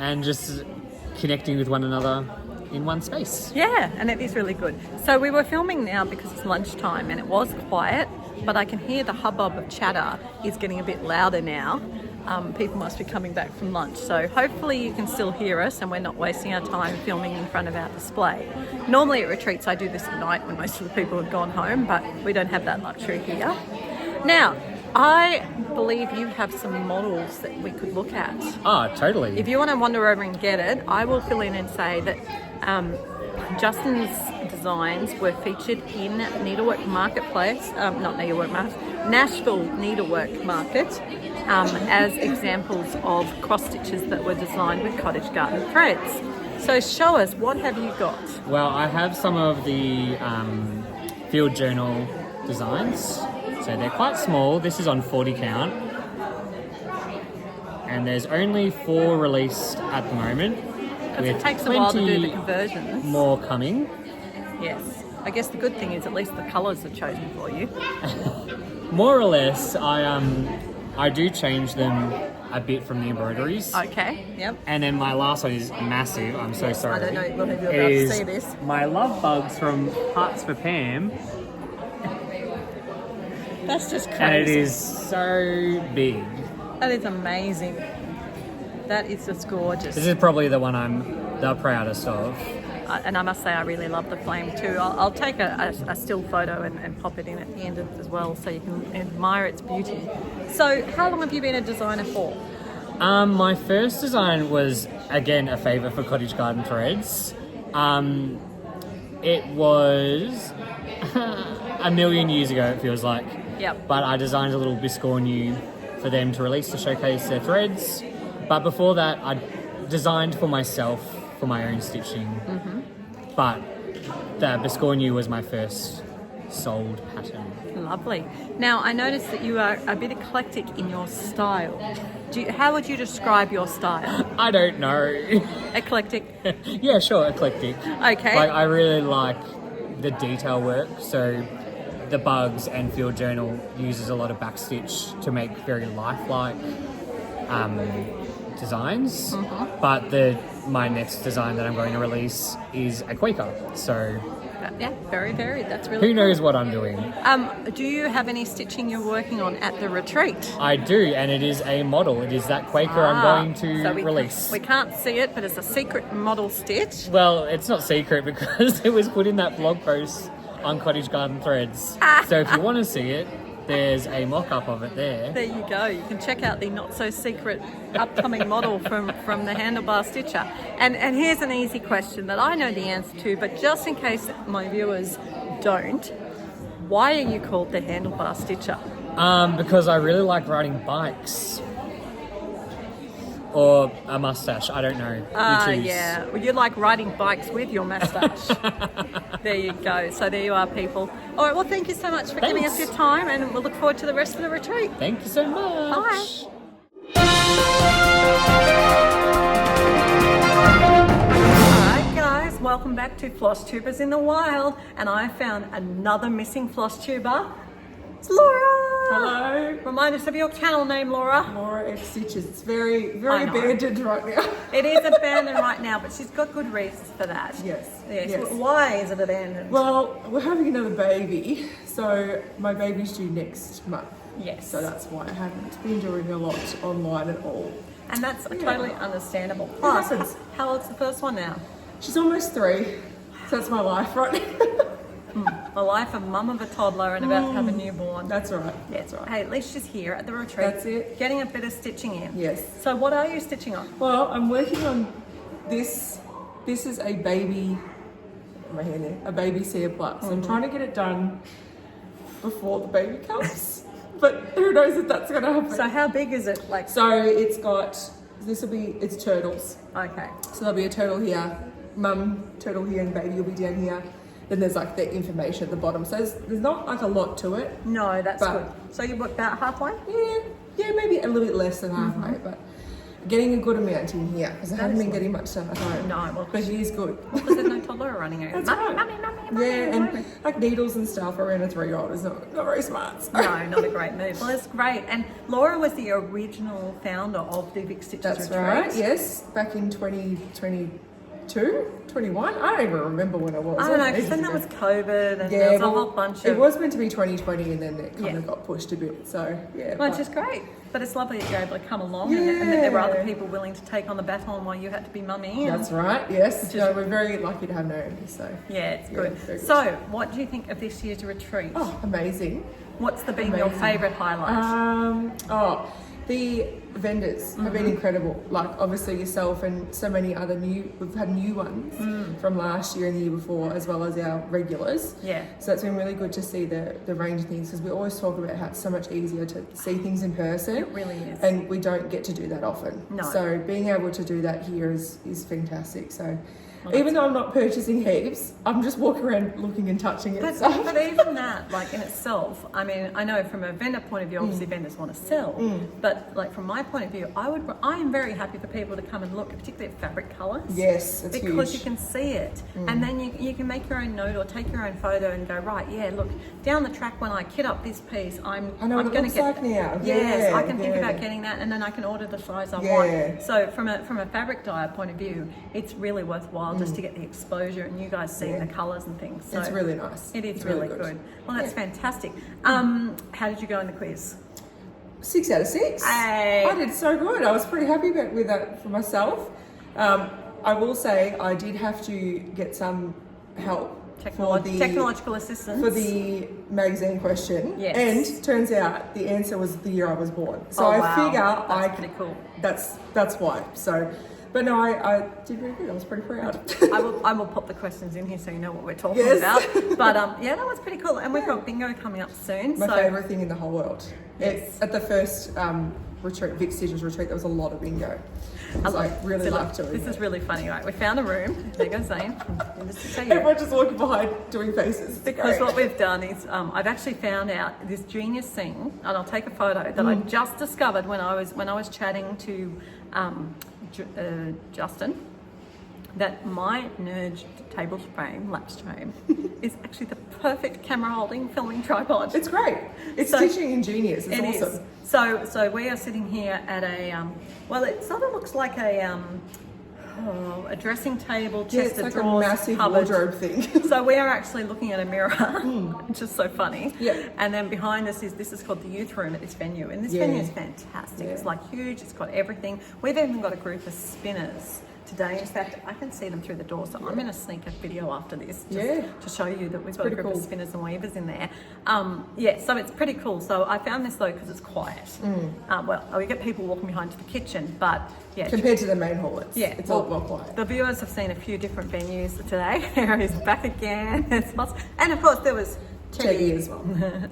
connecting with one another in one space. Yeah, and it is really good. So we were filming now because it's lunchtime and it was quiet, but I can hear the hubbub of chatter is getting a bit louder now. People must be coming back from lunch. So hopefully you can still hear us and we're not wasting our time filming in front of our display. Normally at retreats I do this at night when most of the people have gone home, but we don't have that luxury here. Now, I believe you have some models that we could look at. Ah, totally. If you want to wander over and get it, I will fill in and say that Justin's designs were featured in Needlework Marketplace, not Needlework Market, Nashville Needlework Market, as examples of cross stitches that were designed with cottage garden threads. So show us, what have you got? Well, I have some of the field journal designs. So they're quite small. This is on 40 count. And there's only 4 released at the moment. Because it takes a while to do the conversions. More coming. Yes. I guess the good thing is at least the colours are chosen for you. More or less, I do change them a bit from the embroideries. Okay, yep. And then my last one is massive. I'm so sorry. I don't know whether you're It about to is see this. my love bugs from Hearts for Pam. That's just crazy. And it is so big. That is amazing. That is just gorgeous. This is probably the one I'm the proudest of. And I must say I really love the flame too. I'll take a still photo and pop it in at the end of as well so you can admire its beauty. So how long have you been a designer for? My first design was, again, a favour for Cottage Garden Threads. It was a million years ago, it feels like. Yep. But I designed a little biscornu for them to release to showcase their threads. But before that, I designed for myself for my own stitching. Mm-hmm. But the biscornu was my first sold pattern. Lovely. Now I noticed that you are a bit eclectic in your style. How would you describe your style? I don't know. Eclectic. Yeah, sure, eclectic. Okay. Like, I really like the detail work, so the bugs and field journal uses a lot of backstitch to make very lifelike designs. Mm-hmm. But the my next design that I'm going to release is a Quaker. So Yeah, very varied. That's really who knows what I'm doing? Do you have any stitching you're working on at the retreat? I do, and it is a model. It is that Quaker I'm going to so release. We can't see it, but it's a secret model stitch. Well, it's not secret because it was put in that blog post on Cottage Garden Threads. So if you want to see it, there's a mock-up of it there. There you go. You can check out the not-so-secret upcoming model from the Handlebar Stitcher. And here's an easy question that I know the answer to, but just in case my viewers don't, why are you called the Handlebar Stitcher? Because I really like riding bikes. Or a mustache, I don't know. You choose. Yeah. Well, you like riding bikes with your moustache. There you go. So there you are, people. All right, well, thank you so much for giving us your time, and we'll look forward to the rest of the retreat. Thank you so much. Bye. Alright guys, welcome back to Flosstubers in the Wild, and I found another missing Flosstuber. It's Laura! Hello. Remind us of your channel name, Laura. Laura Vicstitchers. It's very I know. abandoned right now. It is abandoned right now, but she's got good reasons for that. Yes. Yes. Why is it abandoned? Well, we're having another baby, so my baby's due next month. Yes. So that's why I haven't been doing a lot online at all. And that's totally understandable. Plus, how old's the first one now? She's almost 3, so that's my life right now. The life of mum of a toddler and about to have a newborn. That's right. Yeah. That's right. Hey, at least she's here at the retreat. That's it. Getting a bit of stitching in. Yes. So what are you stitching on? Well, I'm working on this. This is a baby, my hand there, a baby Sia Plus. I'm trying to get it done before the baby comes, but who knows if that's going to happen. So how big is it? Like, So it's got, it's turtles. okay. So there'll be a turtle here, mum turtle here, and baby will be down here. Then there's like the information at the bottom. So there's not like a lot to it. No, that's But- good. So you're about halfway? Yeah, maybe a little bit less than halfway, but getting a good amount in here because I haven't been getting much done at home. No, well, But she is good. because there's no toddler running around. That's right. Mummy. Yeah, and like needles and stuff around a 3-year-old is not very smart. So. No, not a great move. Well, it's great. And Laura was the original founder of the Vicstitchers That's Retreat. right, yes, back in 2022, 21. I don't even remember when it was. I don't know, because then there was COVID and Yeah, there was a well, whole bunch of... It was meant to be 2020 and then it kind Yeah. of got pushed a bit. So, yeah. Which but- is great. But it's lovely that you're able to come along and that there were other people willing to take on the baton while you had to be mummy. And That's right, yes. Which is- No, we're very lucky to have Naomi, so. yeah, it's good. very good. So, what do you think of this year's retreat? Oh, amazing. What's been your amazing. favourite highlight? The vendors have been incredible. Like obviously yourself and so many other we've had new ones from last year and the year before, as well as our regulars. Yeah. So it's been really good to see the range of things because we always talk about how it's so much easier to see things in person. It really is. And we don't get to do that often. No. So being able to do that here is fantastic. So even though I'm not purchasing heaps, I'm just walking around looking and touching it. But even that, like in itself, I mean, I know from a vendor point of view, obviously vendors want to sell, but like from my point of view, I am very happy for people to come and look, particularly at fabric colours. Yes, it's because huge. you can see it, and then you can make your own note or take your own photo and go, right, yeah, look, down the track when I kit up this piece, I know I'm what it going looks to get like now. Yes, I can think Yeah. about getting that, and then I can order the size I Yeah. want. So from a fabric dyer point of view, it's really worthwhile just to get the exposure and you guys seeing the colours and things. So It's really nice. it is It's really good. Well, that's fantastic. How did you go in the quiz? 6 out of 6. Hey. I did so good. I was pretty happy with that for myself. I will say I did have to get some help for the Technological assistance. for the magazine question. Yes. And turns out the answer was the year I was born. So Oh, I wow. figure That's pretty cool. That's why. So, but no, I did very good. I was pretty proud. I will pop the questions in here so you know what we're talking Yes. about. But yeah, that was pretty cool. And we've got bingo coming up soon. My so favourite thing in the whole world. Yes. At the first retreat, Vicstitchers Retreat, there was a lot of bingo. I really so liked doing This it. is really funny, right? We found a room. There goes Zane. Just to tell you. Everyone just walking behind doing faces. It's Because great. what we've done is I've actually found out this genius thing, and I'll take a photo that I just discovered when I was chatting to Justin, that my Nurge table frame, lapse frame, is actually the perfect camera holding filming tripod. It's great. It's So- stitching ingenious. It's It awesome. is. So we are sitting here at a well, it sort of looks like a a dressing table, Yeah, chest it's of like drawers, a massive cupboard. wardrobe thing. So we are actually looking at a mirror, which is so funny. Yeah. And then behind us this is called the youth room at this venue. And this Yeah. venue is fantastic. Yeah. It's like huge, it's got everything. We've even got a group of spinners today. In fact, I can see them through the door, so I'm going to sneak a video after this just to show you that we've got a group of spinners and weavers in there. Yeah, so it's pretty cool. So I found this though because it's quiet. Well, we get people walking behind to the kitchen, but yeah. Compared to the main hall, it's a lot more quiet. The viewers have seen a few different venues today. He's back again. And of course there was Teddy as well.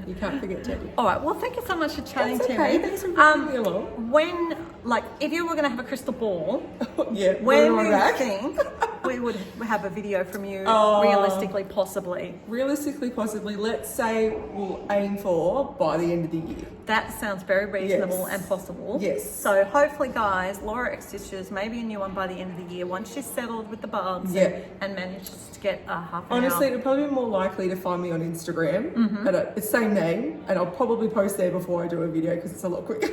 You can't forget Teddy. All right. Well, thank you so much for chatting That's to okay. me. Thanks for bringing me along. When, like, if you were going to have a crystal ball, Yeah. when we're do you back. think we would have a video from you? Oh. Realistically, possibly. Realistically, possibly, let's say we'll aim for by the end of the year. That sounds very reasonable Yes. and possible. Yes. So hopefully, guys, Laura X Stitches, maybe a new one by the end of the year once she's settled with the bugs Yeah. and manages to get a half an Honestly, hour. it'll probably be more likely to find me on Instagram at the same name, and I'll probably post there before I do a video because it's a lot quicker.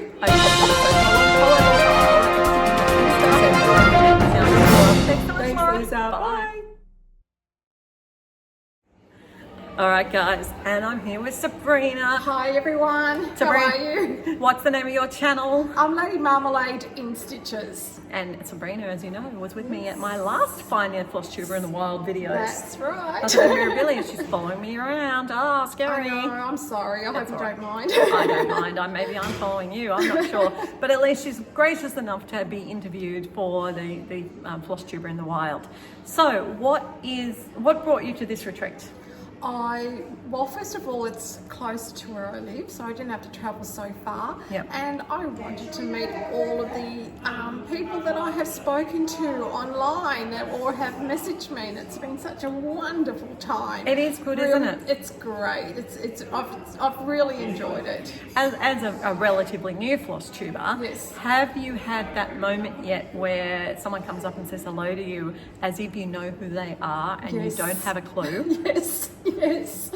Thanks so much, Thanks, Laura. Lisa. Bye. All right, guys, and I'm here with Sabrina. Hi everyone, Sabrina, how are you? What's the name of your channel? I'm Lady Marmalade in Stitches. And Sabrina, as you know, was with me at my last Find Your Flosstuber in the Wild videos. That's right. That's a Mirabilia, and she's following me around. Oh, scary. I know, I'm sorry, I hope you don't mind. I don't mind. Maybe I'm following you. I'm not sure. But at least she's gracious enough to be interviewed for the Flosstuber in the Wild. So, what brought you to this retreat? Well, first of all, it's close to where I live, so I didn't have to travel so far. Yep. And I wanted to meet all of the people that I have spoken to online or have messaged me, and it's been such a wonderful time. It is good, Really, isn't it? It's great. I've really enjoyed it. As a relatively new Flosstuber, Yes. have you had that moment yet where someone comes up and says hello to you as if you know who they are and Yes. you don't have a clue? Yes,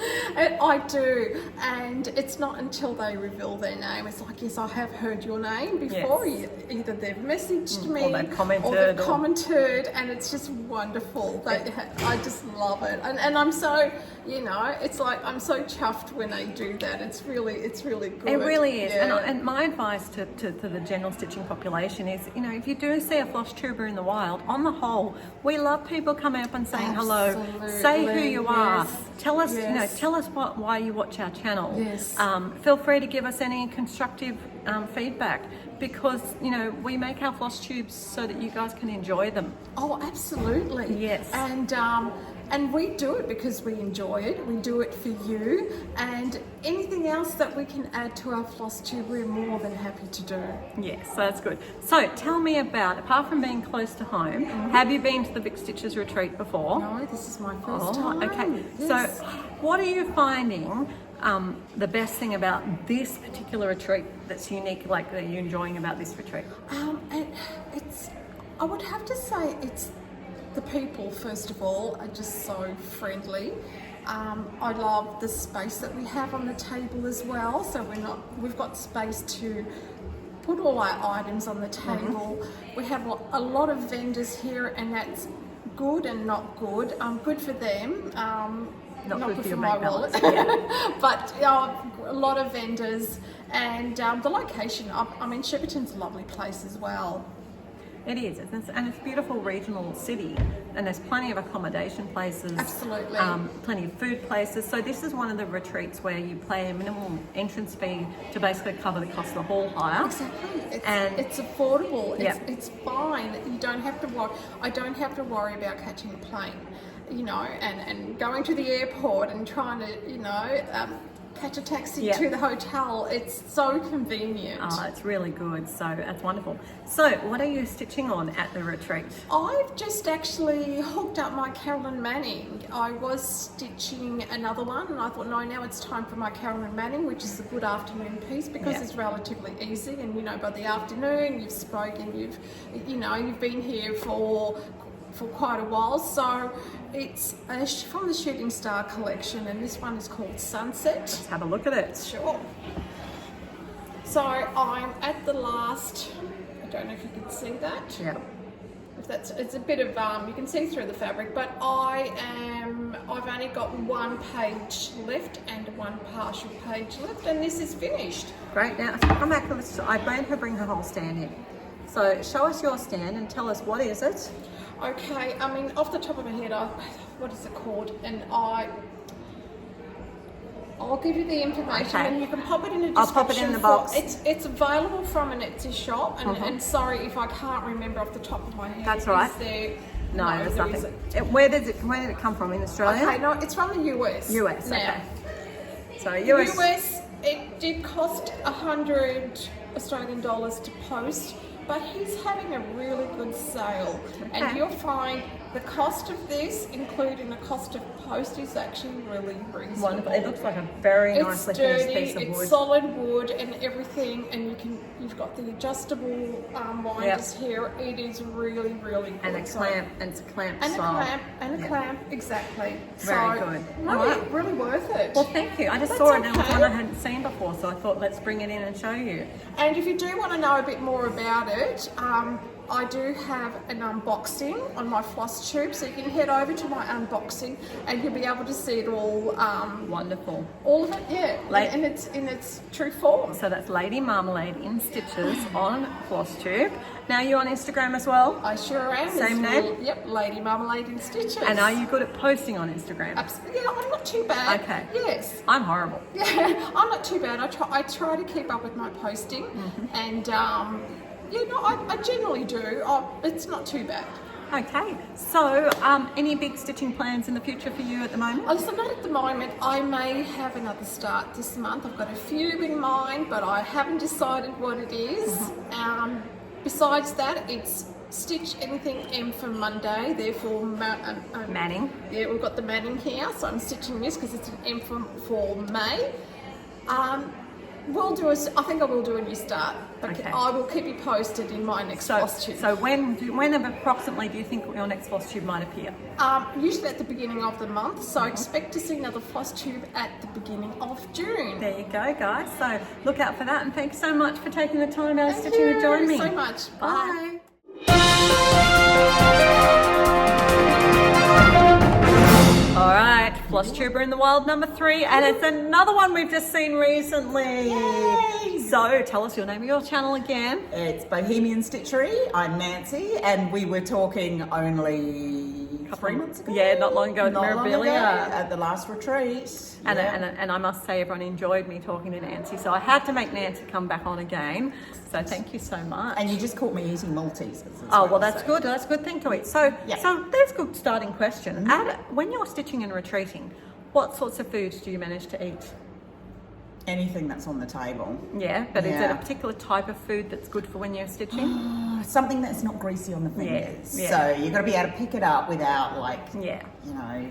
I do, and it's not until they reveal their name. It's like, yes, I have heard your name before. Yes. Either they've messaged me, Or they've commented, or they've commented, and it's just wonderful. I just love it, and I'm so, it's like I'm so chuffed when they do that. It's really good. It really is. Yeah. And my advice to the general stitching population is, if you do see a Flosstuber in the wild, on the whole, we love people coming up and saying hello. Say who Absolutely, you are. yes. Tell us, Yes. tell us why you watch our channel. Yes. Feel free to give us any constructive feedback, because we make our floss tubes so that you guys can enjoy them. Oh, absolutely. Yes. And we do it because we enjoy it. We do it for you. And anything else that we can add to our floss tube, we're more than happy to do. Yes, that's good. So tell me apart from being close to home, have you been to the Vicstitchers Retreat before? No, this is my first time. Okay. Yes. So what are you finding the best thing about this particular retreat that's unique, like that you're enjoying about this retreat? I would have to say it's the people, first of all, are just so friendly. I love the space that we have on the table as well. So we've got space to put all our items on the table. We have a lot of vendors here, and that's good and not good. Good for them. Not good for your my bank balance. wallet. But a lot of vendors, and the location. Shepparton's a lovely place as well. It is, and it's a beautiful regional city, and there's plenty of accommodation places. Absolutely. Plenty of food places. So this is one of the retreats where you pay a minimal entrance fee to basically cover the cost of the hall hire. Exactly. It's affordable. Yep. It's fine. You don't have to worry. I don't have to worry about catching a plane, and going to the airport and trying to, catch a taxi to the hotel. It's so convenient. Oh, it's really good. So that's wonderful. So what are you stitching on at the retreat? I've just actually hooked up my Carolyn Manning. I was stitching another one, and I thought, no, now it's time for my Carolyn Manning, which is a good afternoon piece because it's relatively easy. And by the afternoon, you've spoken, you've been here for quite a while. So it's from the Shooting Star collection, and this one is called Sunset. Let's have a look at it. Sure. So I'm at the last, I don't know if you can see that. Yeah. if that's, it's a bit of, you can see through the fabric, but I've only got one page left and one partial page left, and this is finished. Great. Now, come back. I made her bring her whole stand in. So show us your stand and tell us what is it. Okay, I mean, off the top of my head, what is it called? And I'll give you the information, Okay. and you can pop it in the description. I'll pop it in the box. It's available from an Etsy shop, and sorry if I can't remember off the top of my head. That's all right. Is there, No, there's there nothing. isn't. Where did it come from? In Australia? Okay, no, it's from the US. US. Now, Okay. So US. US, it did cost $100 Australian to post, but he's having a really good sale, Okay. and you'll find the cost of this, including the cost of post, is actually really reasonable. Wonderful. It looks like a very It's nicely sturdy, finished piece of it's wood. solid wood and everything, and you've got the adjustable winders here. It is really, really good. And a clamp, and it's a clamp And style. a clamp, exactly. Very so, good. Really, All right. really worth it. Well, thank you. I just That's saw it and it was okay. one I hadn't seen before, so I thought let's bring it in and show you. And if you do want to know a bit more about it, I do have an unboxing on my floss tube, so you can head over to my unboxing and you'll be able to see it all. Wonderful. All of it, yeah, and it's in its true form. So that's Lady Marmalade in Stitches on Flosstube. Now you're on Instagram as well? I sure am. Same name? Yep, Lady Marmalade in Stitches. And are you good at posting on Instagram? Absolutely. Yeah, I'm not too bad. Okay. Yes. I'm horrible. Yeah, I'm not too bad. I try to keep up with my posting, and I generally do. It's not too bad. Okay, so any big stitching plans in the future for you at the moment? Oh, listen, not at the moment. I may have another start this month. I've got a few in mind, but I haven't decided what it is. Besides that, it's stitch anything M for Monday, therefore Manning. Yeah, we've got the Manning here, so I'm stitching this because it's an M for May. I think I will do a new start. Okay. I will keep you posted in my next floss tube. So when approximately do you think your next floss tube might appear? Usually at the beginning of the month, so expect to see another floss tube at the beginning of June. There you go, guys. So look out for that, and thanks so much for taking the time out of Thank stitching you to join me. so much. Bye. All right, Flosstuber in the Wild #3, and it's another one we've just seen recently. Yay! So tell us your name of your channel again. It's Bohemian Stitchery. I'm Nancy, and we were talking only 3 months ago. Yeah, not long ago at Not long ago, Mirabilia. at the last retreat. And, Yeah. and I must say everyone enjoyed me talking to Nancy, so I had to make Nancy come back on again. So thank you so much. And you just caught me eating Maltesers. Oh, well, that's good. That's a good thing to eat. So, Yeah. so there's a good starting question. When you're stitching and retreating, what sorts of foods do you manage to eat? Anything that's on the table. Yeah, but is it Yeah. a particular type of food that's good for when you're stitching? Something that's not greasy on the fingers. Yeah. So you've got to be able to pick it up without, like, Yeah. you know,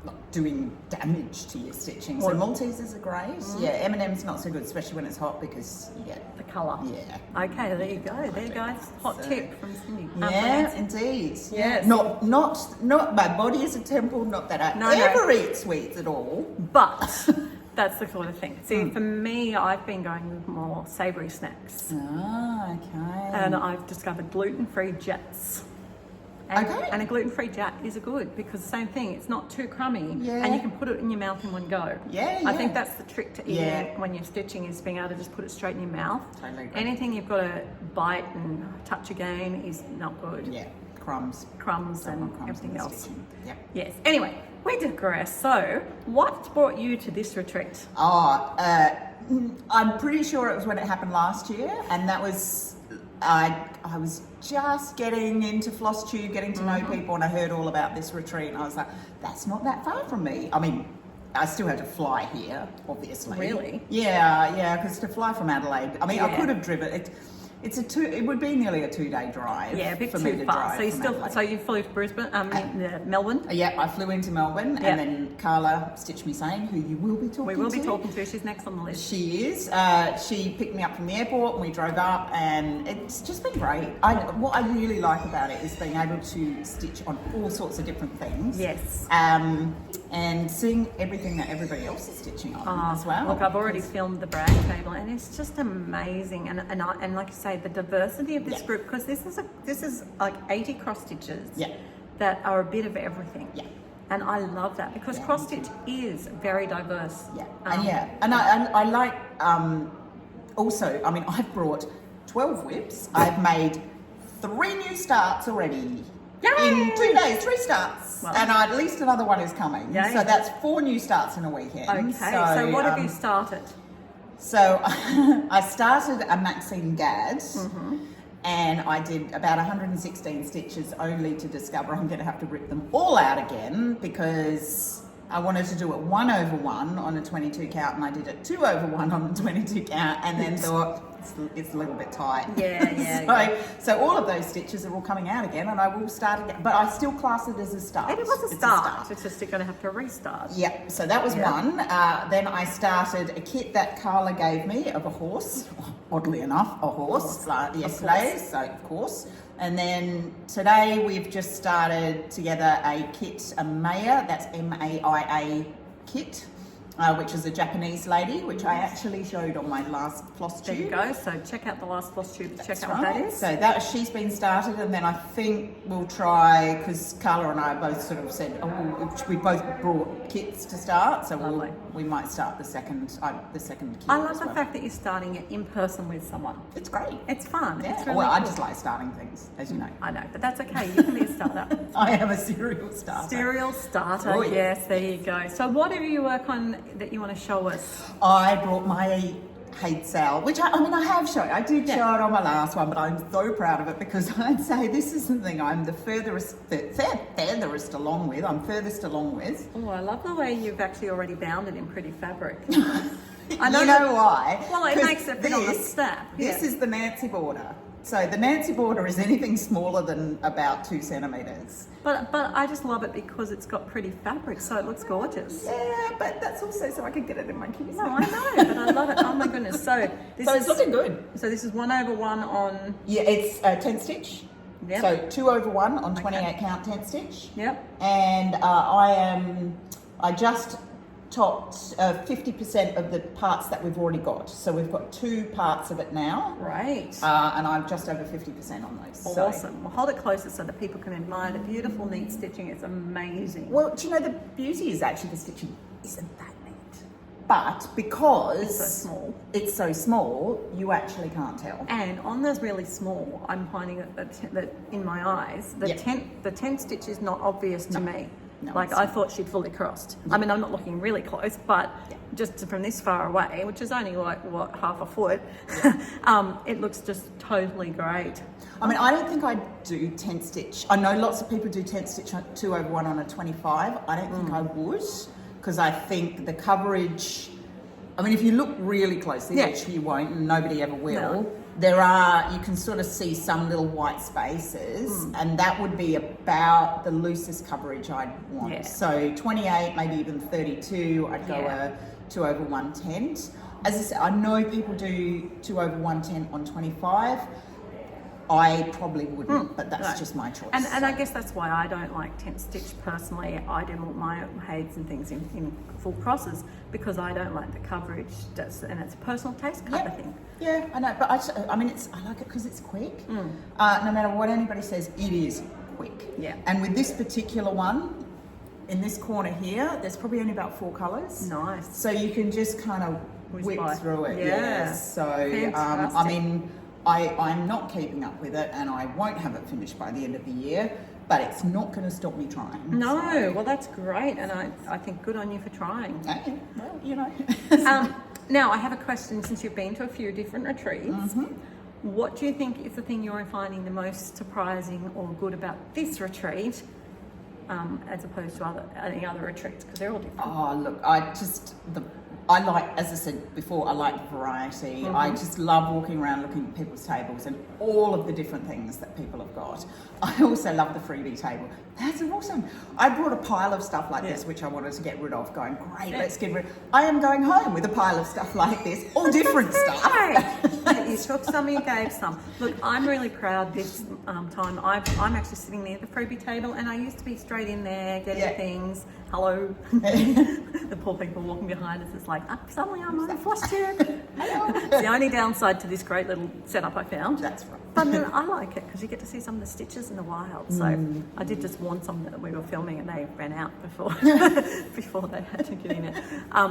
not doing damage to your stitching. So Maltesers are great. Yeah, M&M's not so good, especially when it's hot, because you get The colour. Yeah. Okay, there you go. There you guys. Hot So- tip from Cindy. Yeah, indeed. Yes. Not my body is a temple, not that I No. ever eat sweets at all. But that's the sort of thing. See, for me, I've been going with more savoury snacks. Ah, okay. And I've discovered gluten-free jets. Okay. And a gluten-free jet is good because the same thing, it's not too crummy, Yeah. and you can put it in your mouth in one go. Yeah, I yeah. think that's the trick to eating Yeah. it when you're stitching, is being able to just put it straight in your mouth. Totally agree. Anything you've got to bite and touch again is not good. Yeah, crumbs. Crumbs Don't and want crumbs in everything the else. stitching. Yep. Yes. Anyway, we digress. So, what brought you to this retreat? I'm pretty sure it was when it happened last year, and that was I was just getting into Flosstube, getting to know people, and I heard all about this retreat, and I was like, that's not that far from me. I mean, I still had to fly here, obviously. Really? Yeah, because to fly from Adelaide, I mean, I Yeah. could have driven it. It would be nearly a 2-day drive. Yeah, a bit for me too to far. drive So you from still, Adelaide. so you flew to Brisbane, Melbourne. Yeah, I flew into Melbourne, Yeah. and then Carla Stitch Me Sane, who you will be talking to. We will be talking to. She's next on the list. She is. She picked me up from the airport, and we drove up, and it's just been great. What I really like about it is being able to stitch on all sorts of different things. Yes. and seeing everything that everybody else is stitching on as well. Look, I've already filmed the brag table, and it's just amazing. And like you say, the diversity of this group, because this is like 80 cross stitches that are a bit of everything. Yeah. And I love that because cross stitch is very diverse. Yeah. And I like also. I mean, I've brought 12 whips. I've made 3 new starts already. Yay! In 2 days, 3 starts, and at least another one is coming. Yay. So that's 4 new starts in a weekend. Okay, so what have you started? So I started a Maxine Gadd, and I did about 116 stitches only to discover I'm going to have to rip them all out again because I wanted to do it 1 over 1 on a 22 count, and I did it 2 over 1 on a 22 count, and then thought it's a little bit tight. So all of those stitches are all coming out again, and I will start again, but I still class it as a start. And it was a start. It's just going to have to restart. Yeah, so that was one. Then I started a kit that Carla gave me of a horse, oddly enough, a horse yesterday, so of course. And then today we've just started together a kit, a Maya, that's M-A-I-A kit, which is a Japanese lady, which I actually showed on my last floss tube. There you go. So check out the last floss tube to check out what that is. So she's been started, and then I think we'll try, because Carla and I both sort of said, we both brought kits to start, so we might start the second kit. I love the fact that you're starting it in person with someone. It's great. It's fun. Yeah. It's really I cool. just like starting things, as you know. I know, but that's okay. You can be a starter. I am a serial starter. Serial starter. Oh, yes, there you go. So what do you work on that you want to show us? I brought my hate sale, which I have shown. I did show it on my last one, but I'm so proud of it because I'd say this is the thing I'm the furthest along with. I'm furthest along with. Oh, I love the way you've actually already bound it in pretty fabric. I know why. Well, it makes it fit on the snap. This is the Nancy border. So the Nancy border is anything smaller than about 2 centimetres. But I just love it because it's got pretty fabric, so it looks gorgeous. Yeah, but that's also so I can get it in my keys. No, I know, but I love it. Oh my goodness. So it's looking good. So this is 1 over 1 on... Yeah, it's 10 stitch. Yep. So 2 over 1 on 28 count 10 stitch. Yep. And I just topped 50% of the parts that we've already got. So we've got 2 parts of it now. Right. And I'm just over 50% on those. Awesome. Well, hold it closer so that people can admire the beautiful neat stitching. It's amazing. Well, do you know, the beauty is actually the stitching isn't that neat. But because it's so small, you actually can't tell. And on those really small, I'm finding that in my eyes, the 10 stitch is not obvious to me. No, like I thought she'd fully crossed. I mean, I'm not looking really close, but just from this far away, which is only like half a foot, it looks just totally great. I mean, I don't think I'd do 10 stitch. I know lots of people do 10 stitch 2 over 1 on a 25. I don't think I would, because I think the coverage, I mean, if you look really closely, which you won't, and nobody ever will, you can sort of see some little white spaces, and that would be about the loosest coverage I'd want. Yeah. So 28, maybe even 32, I'd go a 2 over 1 tent. As I said, I know people do 2 over 1 tent on 25. I probably wouldn't, but that's just my choice. And I guess that's why I don't like tent stitch personally. I do my heights and things in full crosses because I don't like the coverage. And it's a personal taste kind of thing. Yeah, I know, but I like it because it's quick. No matter what anybody says, it is quick. Yeah. And with this particular one, in this corner here, there's probably only about 4 colours. Nice. So you can just kind of whip through it. Yeah. So, I mean, I'm not keeping up with it, and I won't have it finished by the end of the year, but it's not going to stop me trying. No, well, that's great, and I think good on you for trying. Okay, well, you know. Now, I have a question, since you've been to a few different retreats. What do you think is the thing you're finding the most surprising or good about this retreat, as opposed to any other retreats? Because they're all different. Oh, look, I like, as I said before, I like variety. I just love walking around looking at people's tables and all of the different things that people have got. I also love the freebie table. That's awesome. I brought a pile of stuff like this, which I wanted to get rid of, going, great, let's get rid. I am going home with a pile of stuff like this, all different stuff. That is took some, you gave some. Look, I'm really proud this time. I'm actually sitting near the freebie table, and I used to be straight in there getting things. Hello. The poor people walking behind us is like, suddenly I'm on a Flosstube. It's the only downside to this great little setup I found. That's right. But then I like it because you get to see some of the stitches in the wild. So I did just warn some that we were filming, and they ran out before before they had to get in it.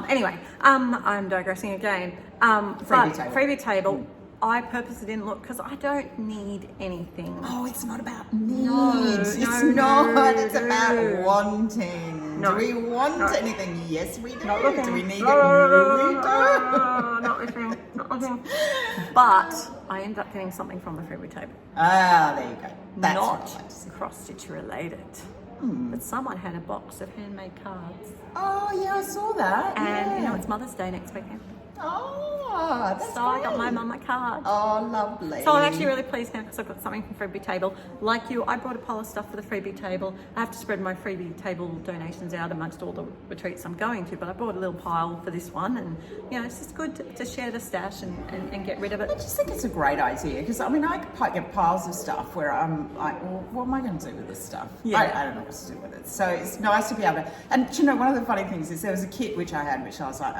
Anyway, I'm digressing again. Freebie table. I purposely didn't look because I don't need anything. Oh, it's not about needs. No, It's about wanting. No. Do we want anything? Yes, we do. Not looking. Do we need it? No, we do. Not looking. But I ended up getting something from the freebie table. There you go. That's Not what I like to see. cross-stitch related. But someone had a box of handmade cards. Oh, yeah, I saw that. And you know, it's Mother's Day next weekend. Oh, that's So I got great. my mum a card. Oh, lovely. So I'm actually really pleased now because I've got something from Freebie Table. Like you, I brought a pile of stuff for the Freebie Table. I have to spread my Freebie Table donations out amongst all the retreats I'm going to, but I brought a little pile for this one, and you know, it's just good to share the stash and get rid of it. I just think it's a great idea because I mean I get piles of stuff where I'm like, well, what am I going to do with this stuff? Yeah. I don't know what to do with it. So it's nice to be able to. And you know, one of the funny things is there was a kit which I had, which I was like,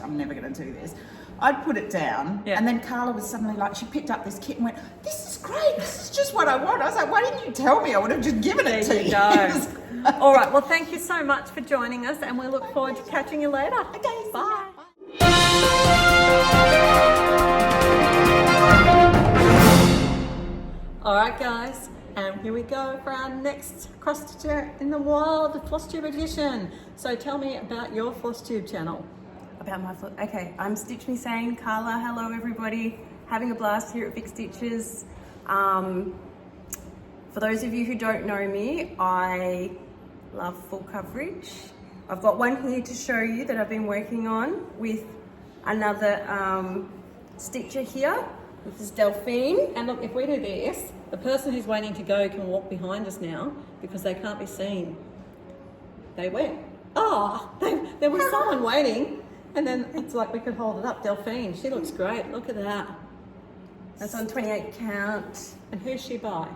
I'm never going to do this. I'd put it down, and then Carla was suddenly like, she picked up this kit and went, "This is great. This is just what I want." I was like, "Why didn't you tell me? I would have just given it to you." Go. All right. Well, thank you so much for joining us, and we look forward to catching you later. Okay. Bye. All right, guys, and here we go for our next cross stitcher in the wild, the Flosstuber edition. So tell me about your Flosstube channel. About my okay, I'm Stitch Me Sane, Carla. Hello, everybody. Having a blast here at Vicstitchers. For those of you who don't know me, I love full coverage. I've got one here to show you that I've been working on with another stitcher here. This is Delphine. And look, if we do this, the person who's waiting to go can walk behind us now because they can't be seen. They went. There was someone waiting. And then it's like we could hold it up. Delphine, she looks great. Look at that. That's on 28 count. And who's she by?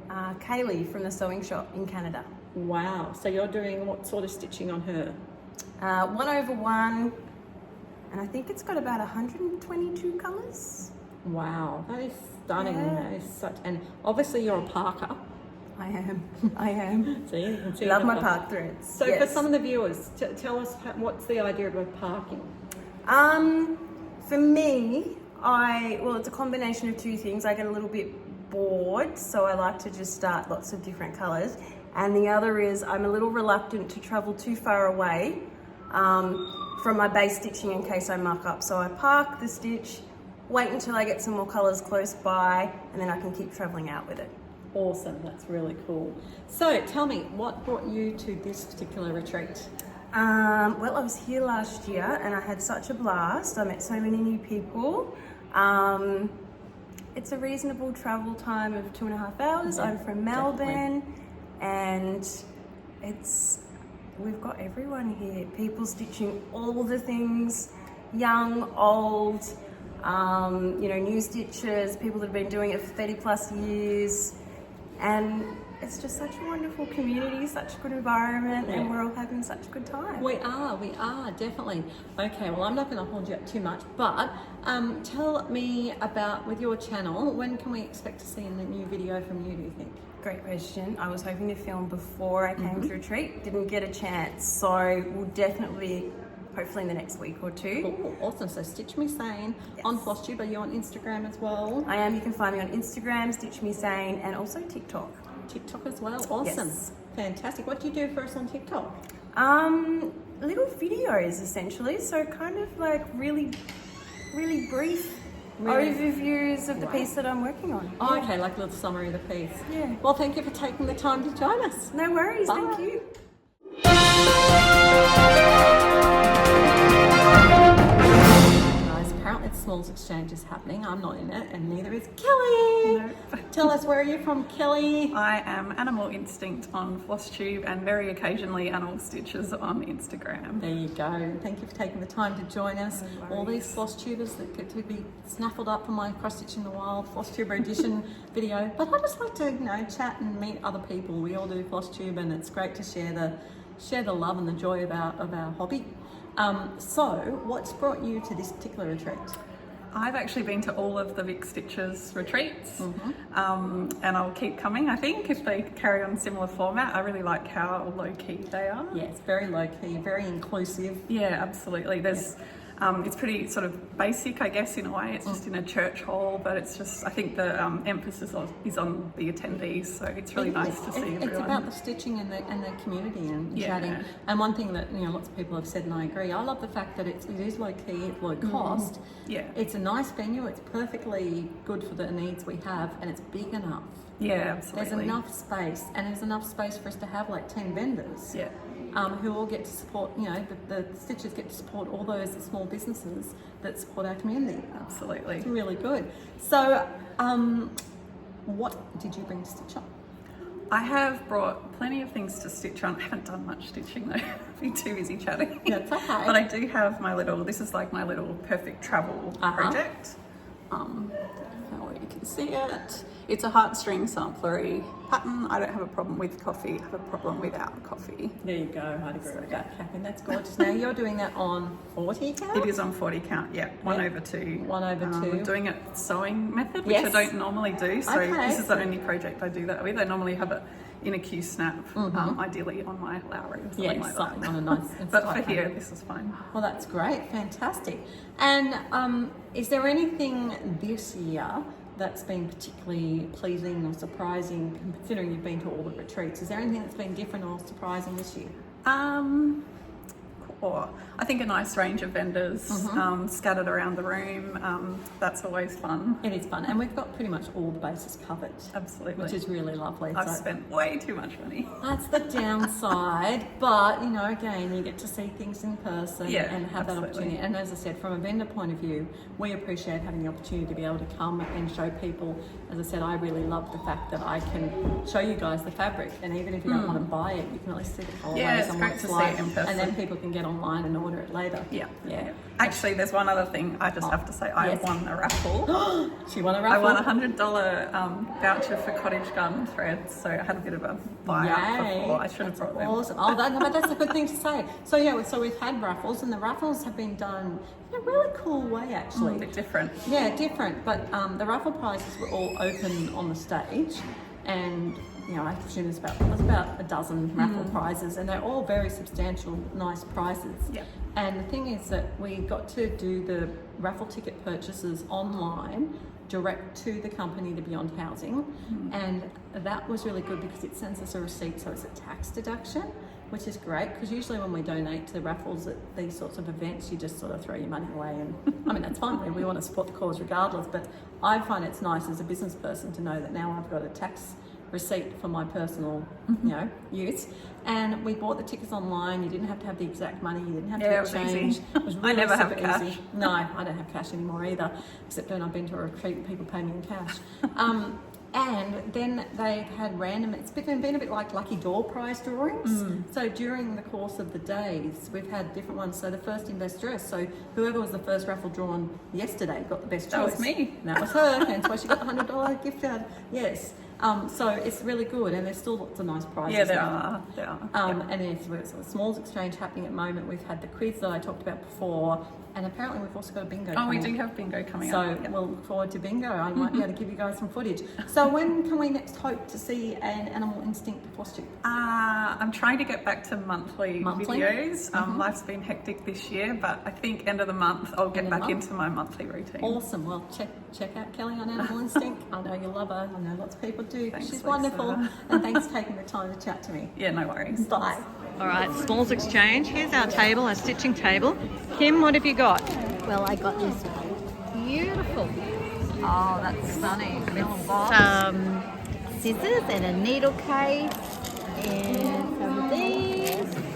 Kaylee from the sewing shop in Canada. Wow. So you're doing what sort of stitching on her? 1/1, and I think it's got about 122 colours. Wow, that is stunning. Yeah. That is such, and obviously you're a parker. I am. See, you can see. Love the my park threads. So yes. for some of the viewers, tell us what's the idea of parking? For me, it's a combination of two things. I get a little bit bored, so I like to just start lots of different colours. And the other is I'm a little reluctant to travel too far away from my base stitching in case I muck up. So I park the stitch, wait until I get some more colours close by, and then I can keep travelling out with it. Awesome, that's really cool. So tell me, what brought you to this particular retreat? Well, I was here last year and I had such a blast. I met so many new people. It's a reasonable travel time of 2.5 hours. I'm from Melbourne, and we've got everyone here. People stitching all the things, young, old, new stitchers, people that have been doing it for 30 plus years. And it's just such a wonderful community, such a good environment, and we're all having such a good time. We are, definitely. Okay, well, I'm not going to hold you up too much, but tell me about, with your channel, when can we expect to see a new video from you, do you think? Great question. I was hoping to film before I came to retreat, didn't get a chance, so we'll definitely, hopefully in the next week or two. Cool, awesome. So Stitch Me Sane on Flosstuber. Are you on Instagram as well? I am. You can find me on Instagram, Stitch Me Sane, and also TikTok. TikTok as well. Awesome. Yes. Fantastic. What do you do for us on TikTok? Little videos essentially. So kind of like really brief overviews of the piece that I'm working on. Oh, okay, like a little summary of the piece. Yeah. Well, thank you for taking the time to join us. No worries. Bye. Thank you. Guys, apparently the Smalls Exchange is happening. I'm not in it, and neither is Kelly. No. Tell us, where are you from, Kelly? I am Animal Instinct on Flosstube and very occasionally Animal Stitches on Instagram. There you go. Thank you for taking the time to join us. All these Flosstubers that get to be snaffled up for my Cross Stitch in the Wild Flosstuber edition video. But I just like to, chat and meet other people. We all do Flosstube, and it's great to share the love and the joy of our hobby. So, what's brought you to this particular retreat? I've actually been to all of the Vicstitchers retreats, and I'll keep coming, I think, if they carry on similar format. I really like how low-key they are. Yeah, it's very low-key, very inclusive. Yeah, absolutely. There's, it's pretty sort of basic, I guess, in a way. It's just in a church hall, but it's just, I think the emphasis is on the attendees, so it's really nice to see everyone. It's about the stitching and the community and chatting. And one thing that lots of people have said, and I agree, I love the fact that it is low key, it's low cost. Yeah. It's a nice venue. It's perfectly good for the needs we have, and it's big enough. Yeah, absolutely. There's enough space, and there's enough space for us to have like 10 vendors. Yeah. Who all get to support, the stitchers get to support all those small businesses that support our community. Absolutely. It's really good. So, what did you bring to Stitch On? I have brought plenty of things to stitch on. I haven't done much stitching though. I've been too busy chatting. That's okay. But I do have this is like my little perfect travel project. How you can see it. It's a heartstring samplery pattern. I don't have a problem with coffee, I have a problem without coffee. There you go, I'd agree with that, Catherine. That's gorgeous. Now you're doing that on 40 count? It is on 40 count, yeah. 1/2. 1/2. I'm doing it sewing method, which I don't normally do. So this is the only project I do that with. I normally have it in a Q snap, ideally on my Lowry or something like something that. on a nice but for here, this is fine. Well, that's great, fantastic. And is there anything this year that's been particularly pleasing or surprising, considering you've been to all the retreats? Is there anything that's been different or surprising this year? I think a nice range of vendors scattered around the room. That's always fun. It is fun, and we've got pretty much all the bases covered. Absolutely. Which is really lovely. I've spent way too much money. That's the downside, but again, you get to see things in person and have that opportunity. And as I said, from a vendor point of view, we appreciate having the opportunity to be able to come and show people. As I said, I really love the fact that I can show you guys the fabric, and even if you don't want to buy it, you can at least see the colourways and what it's like, and then people can get online and order it later. Yeah. Actually, there's one other thing I just have to say. I won a raffle. She won a raffle? I won a $100 voucher for Cottage Garden Threads, so I had a bit of a buy-up before. I should have brought them. Awesome. But that's a good thing to say. So we've had raffles, and the raffles have been done in a really cool way, actually. A bit different. Yeah, different. But the raffle prizes were all open on the stage, and I presume there's about a dozen raffle prizes, and they're all very substantial, nice prizes. Yeah. And the thing is that we got to do the raffle ticket purchases online, direct to the company, to Beyond Housing, and that was really good because it sends us a receipt, so it's a tax deduction, which is great, because usually when we donate to raffles at these sorts of events, you just sort of throw your money away, and that's fine. We want to support the cause regardless, but I find it's nice as a business person to know that now I've got a tax receipt for my personal use. And we bought the tickets online. You didn't have to have the exact money, you didn't have to get change. It was really I never have super cash. easy. No, I don't have cash anymore either, except when I've been to a retreat and people pay me in cash. And then they've had random, it's been a bit like lucky door prize drawings. So during the course of the days, we've had different ones. So the first in best dress, so whoever was the first raffle drawn yesterday got the best choice. That was me. And that was her, hence why she got the $100 gift card. Yes. So it's really good, and there's still lots of nice prizes. Yeah, there are. And there's a smalls exchange happening at the moment. We've had the quiz that I talked about before, and apparently we've also got a bingo coming. We do have bingo coming up. So we'll look forward to bingo. I might be able to give you guys some footage. So when can we next hope to see an Animal Instinct Flosstube? I'm trying to get back to monthly? videos. Life's been hectic this year, but I think end of the month I'll get back into my monthly routine. Awesome. Well, check out Kelly on Animal Instinct. I know you love her. I know lots of people do. Thanks, She's Lisa. wonderful. And thanks for taking the time to chat to me. Yeah, no worries. Bye. All right, Smalls Exchange. Here's our table, our stitching table. Kim, what have you got? Well, I got this beautiful Oh, that's stunning. scissors and a needle case and some of these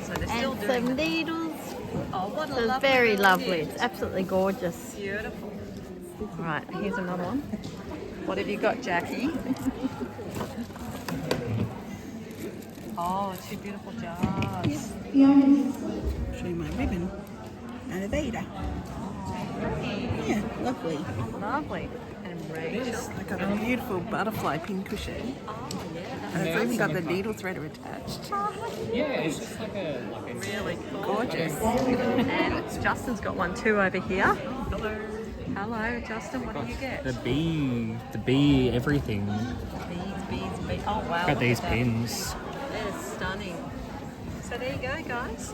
So they're still and doing some needles. Oh, what a So it's lovely very little lovely. gift. It's absolutely gorgeous. Beautiful. All right, here's another one. What have you got, Jackie? Oh, two beautiful jars. Yes, yeah. Show you my ribbon and a Veda. Yeah, lovely. Lovely. And Rachel. I got a beautiful butterfly pincushion. And it's even got the needle threader attached. Yeah, it's just like a Really Gorgeous. And Justin's got one too over here. Hello. Hello, Justin. What do you get? the bee, everything. Bees. Oh, wow. Got these look at that. pins. That is stunning. So there you go, guys.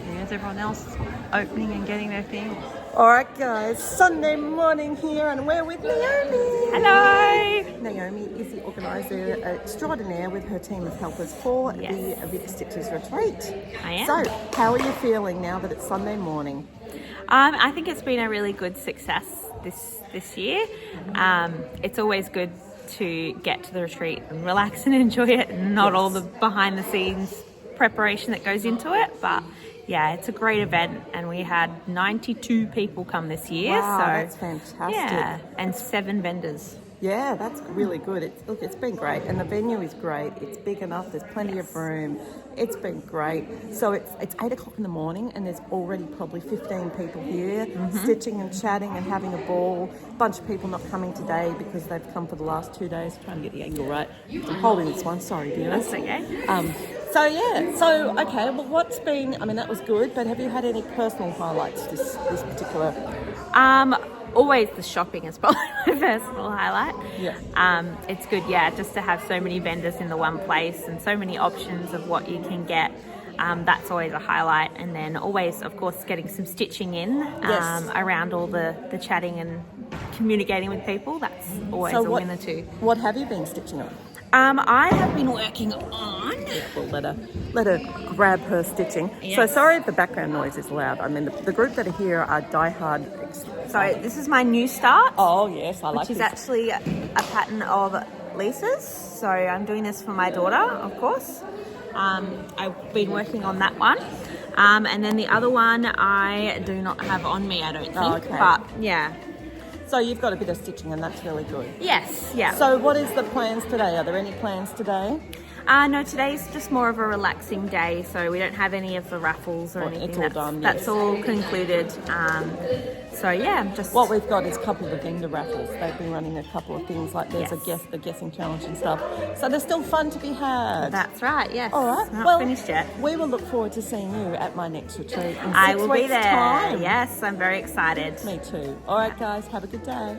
There's everyone else opening and getting their things. All right, guys. Sunday morning here, and we're with Naomi. Hello. Naomi is the organiser extraordinaire with her team of helpers for Yes. the Vicstitchers Retreat. I am. So, how are you feeling now that it's Sunday morning? I think it's been a really good success this year. It's always good to get to the retreat and relax and enjoy it, and not all the behind the scenes preparation that goes into it. But yeah, it's a great event, and we had 92 people come this year. Wow, so that's fantastic. Yeah, and 7 vendors. Yeah, that's really good. It's been great, and the venue is great. It's big enough. There's plenty of room. It's been great. So it's 8 o'clock in the morning, and there's already probably 15 people here, stitching and chatting and having a ball. A bunch of people not coming today because they've come for the last 2 days, trying to get the angle right. I'm holding this one. Sorry, dear. That's okay. So okay. Well, what's been? I mean, that was good. But have you had any personal highlights this particular? Always the shopping is probably my personal highlight. Yeah. It's good, just to have so many vendors in the one place and so many options of what you can get. That's always a highlight. And then always, of course, getting some stitching in around all the chatting and communicating with people. That's always a winner too. What have you been stitching on? I have been working on... We'll let her grab her stitching. Yes. So sorry if the background noise is loud. I mean, the group that are here are diehard. So this is my new start. Oh yes, I like Which is this. actually a pattern of Lisa's. So I'm doing this for my daughter, of course. I've been working on that one. And then the other one I do not have on me, I don't think. Oh, okay. But yeah. So you've got a bit of stitching, and that's really good. Yes, yeah. So what is the plans today? Are there any plans today? No, today's just more of a relaxing day, so we don't have any of the raffles or anything. It's all done. That's Yes. all concluded. So yeah, just What we've got is a couple of the vendor raffles. They've been running a couple of things like there's Yes. the guessing challenge and stuff. So there's still fun to be had. That's right. Yes. All right. We're not well, finished yet. We will look forward to seeing you at my next retreat in 6 I will be weeks' there. time. Yes, I'm very excited. Me too. All right, guys. Have a good day.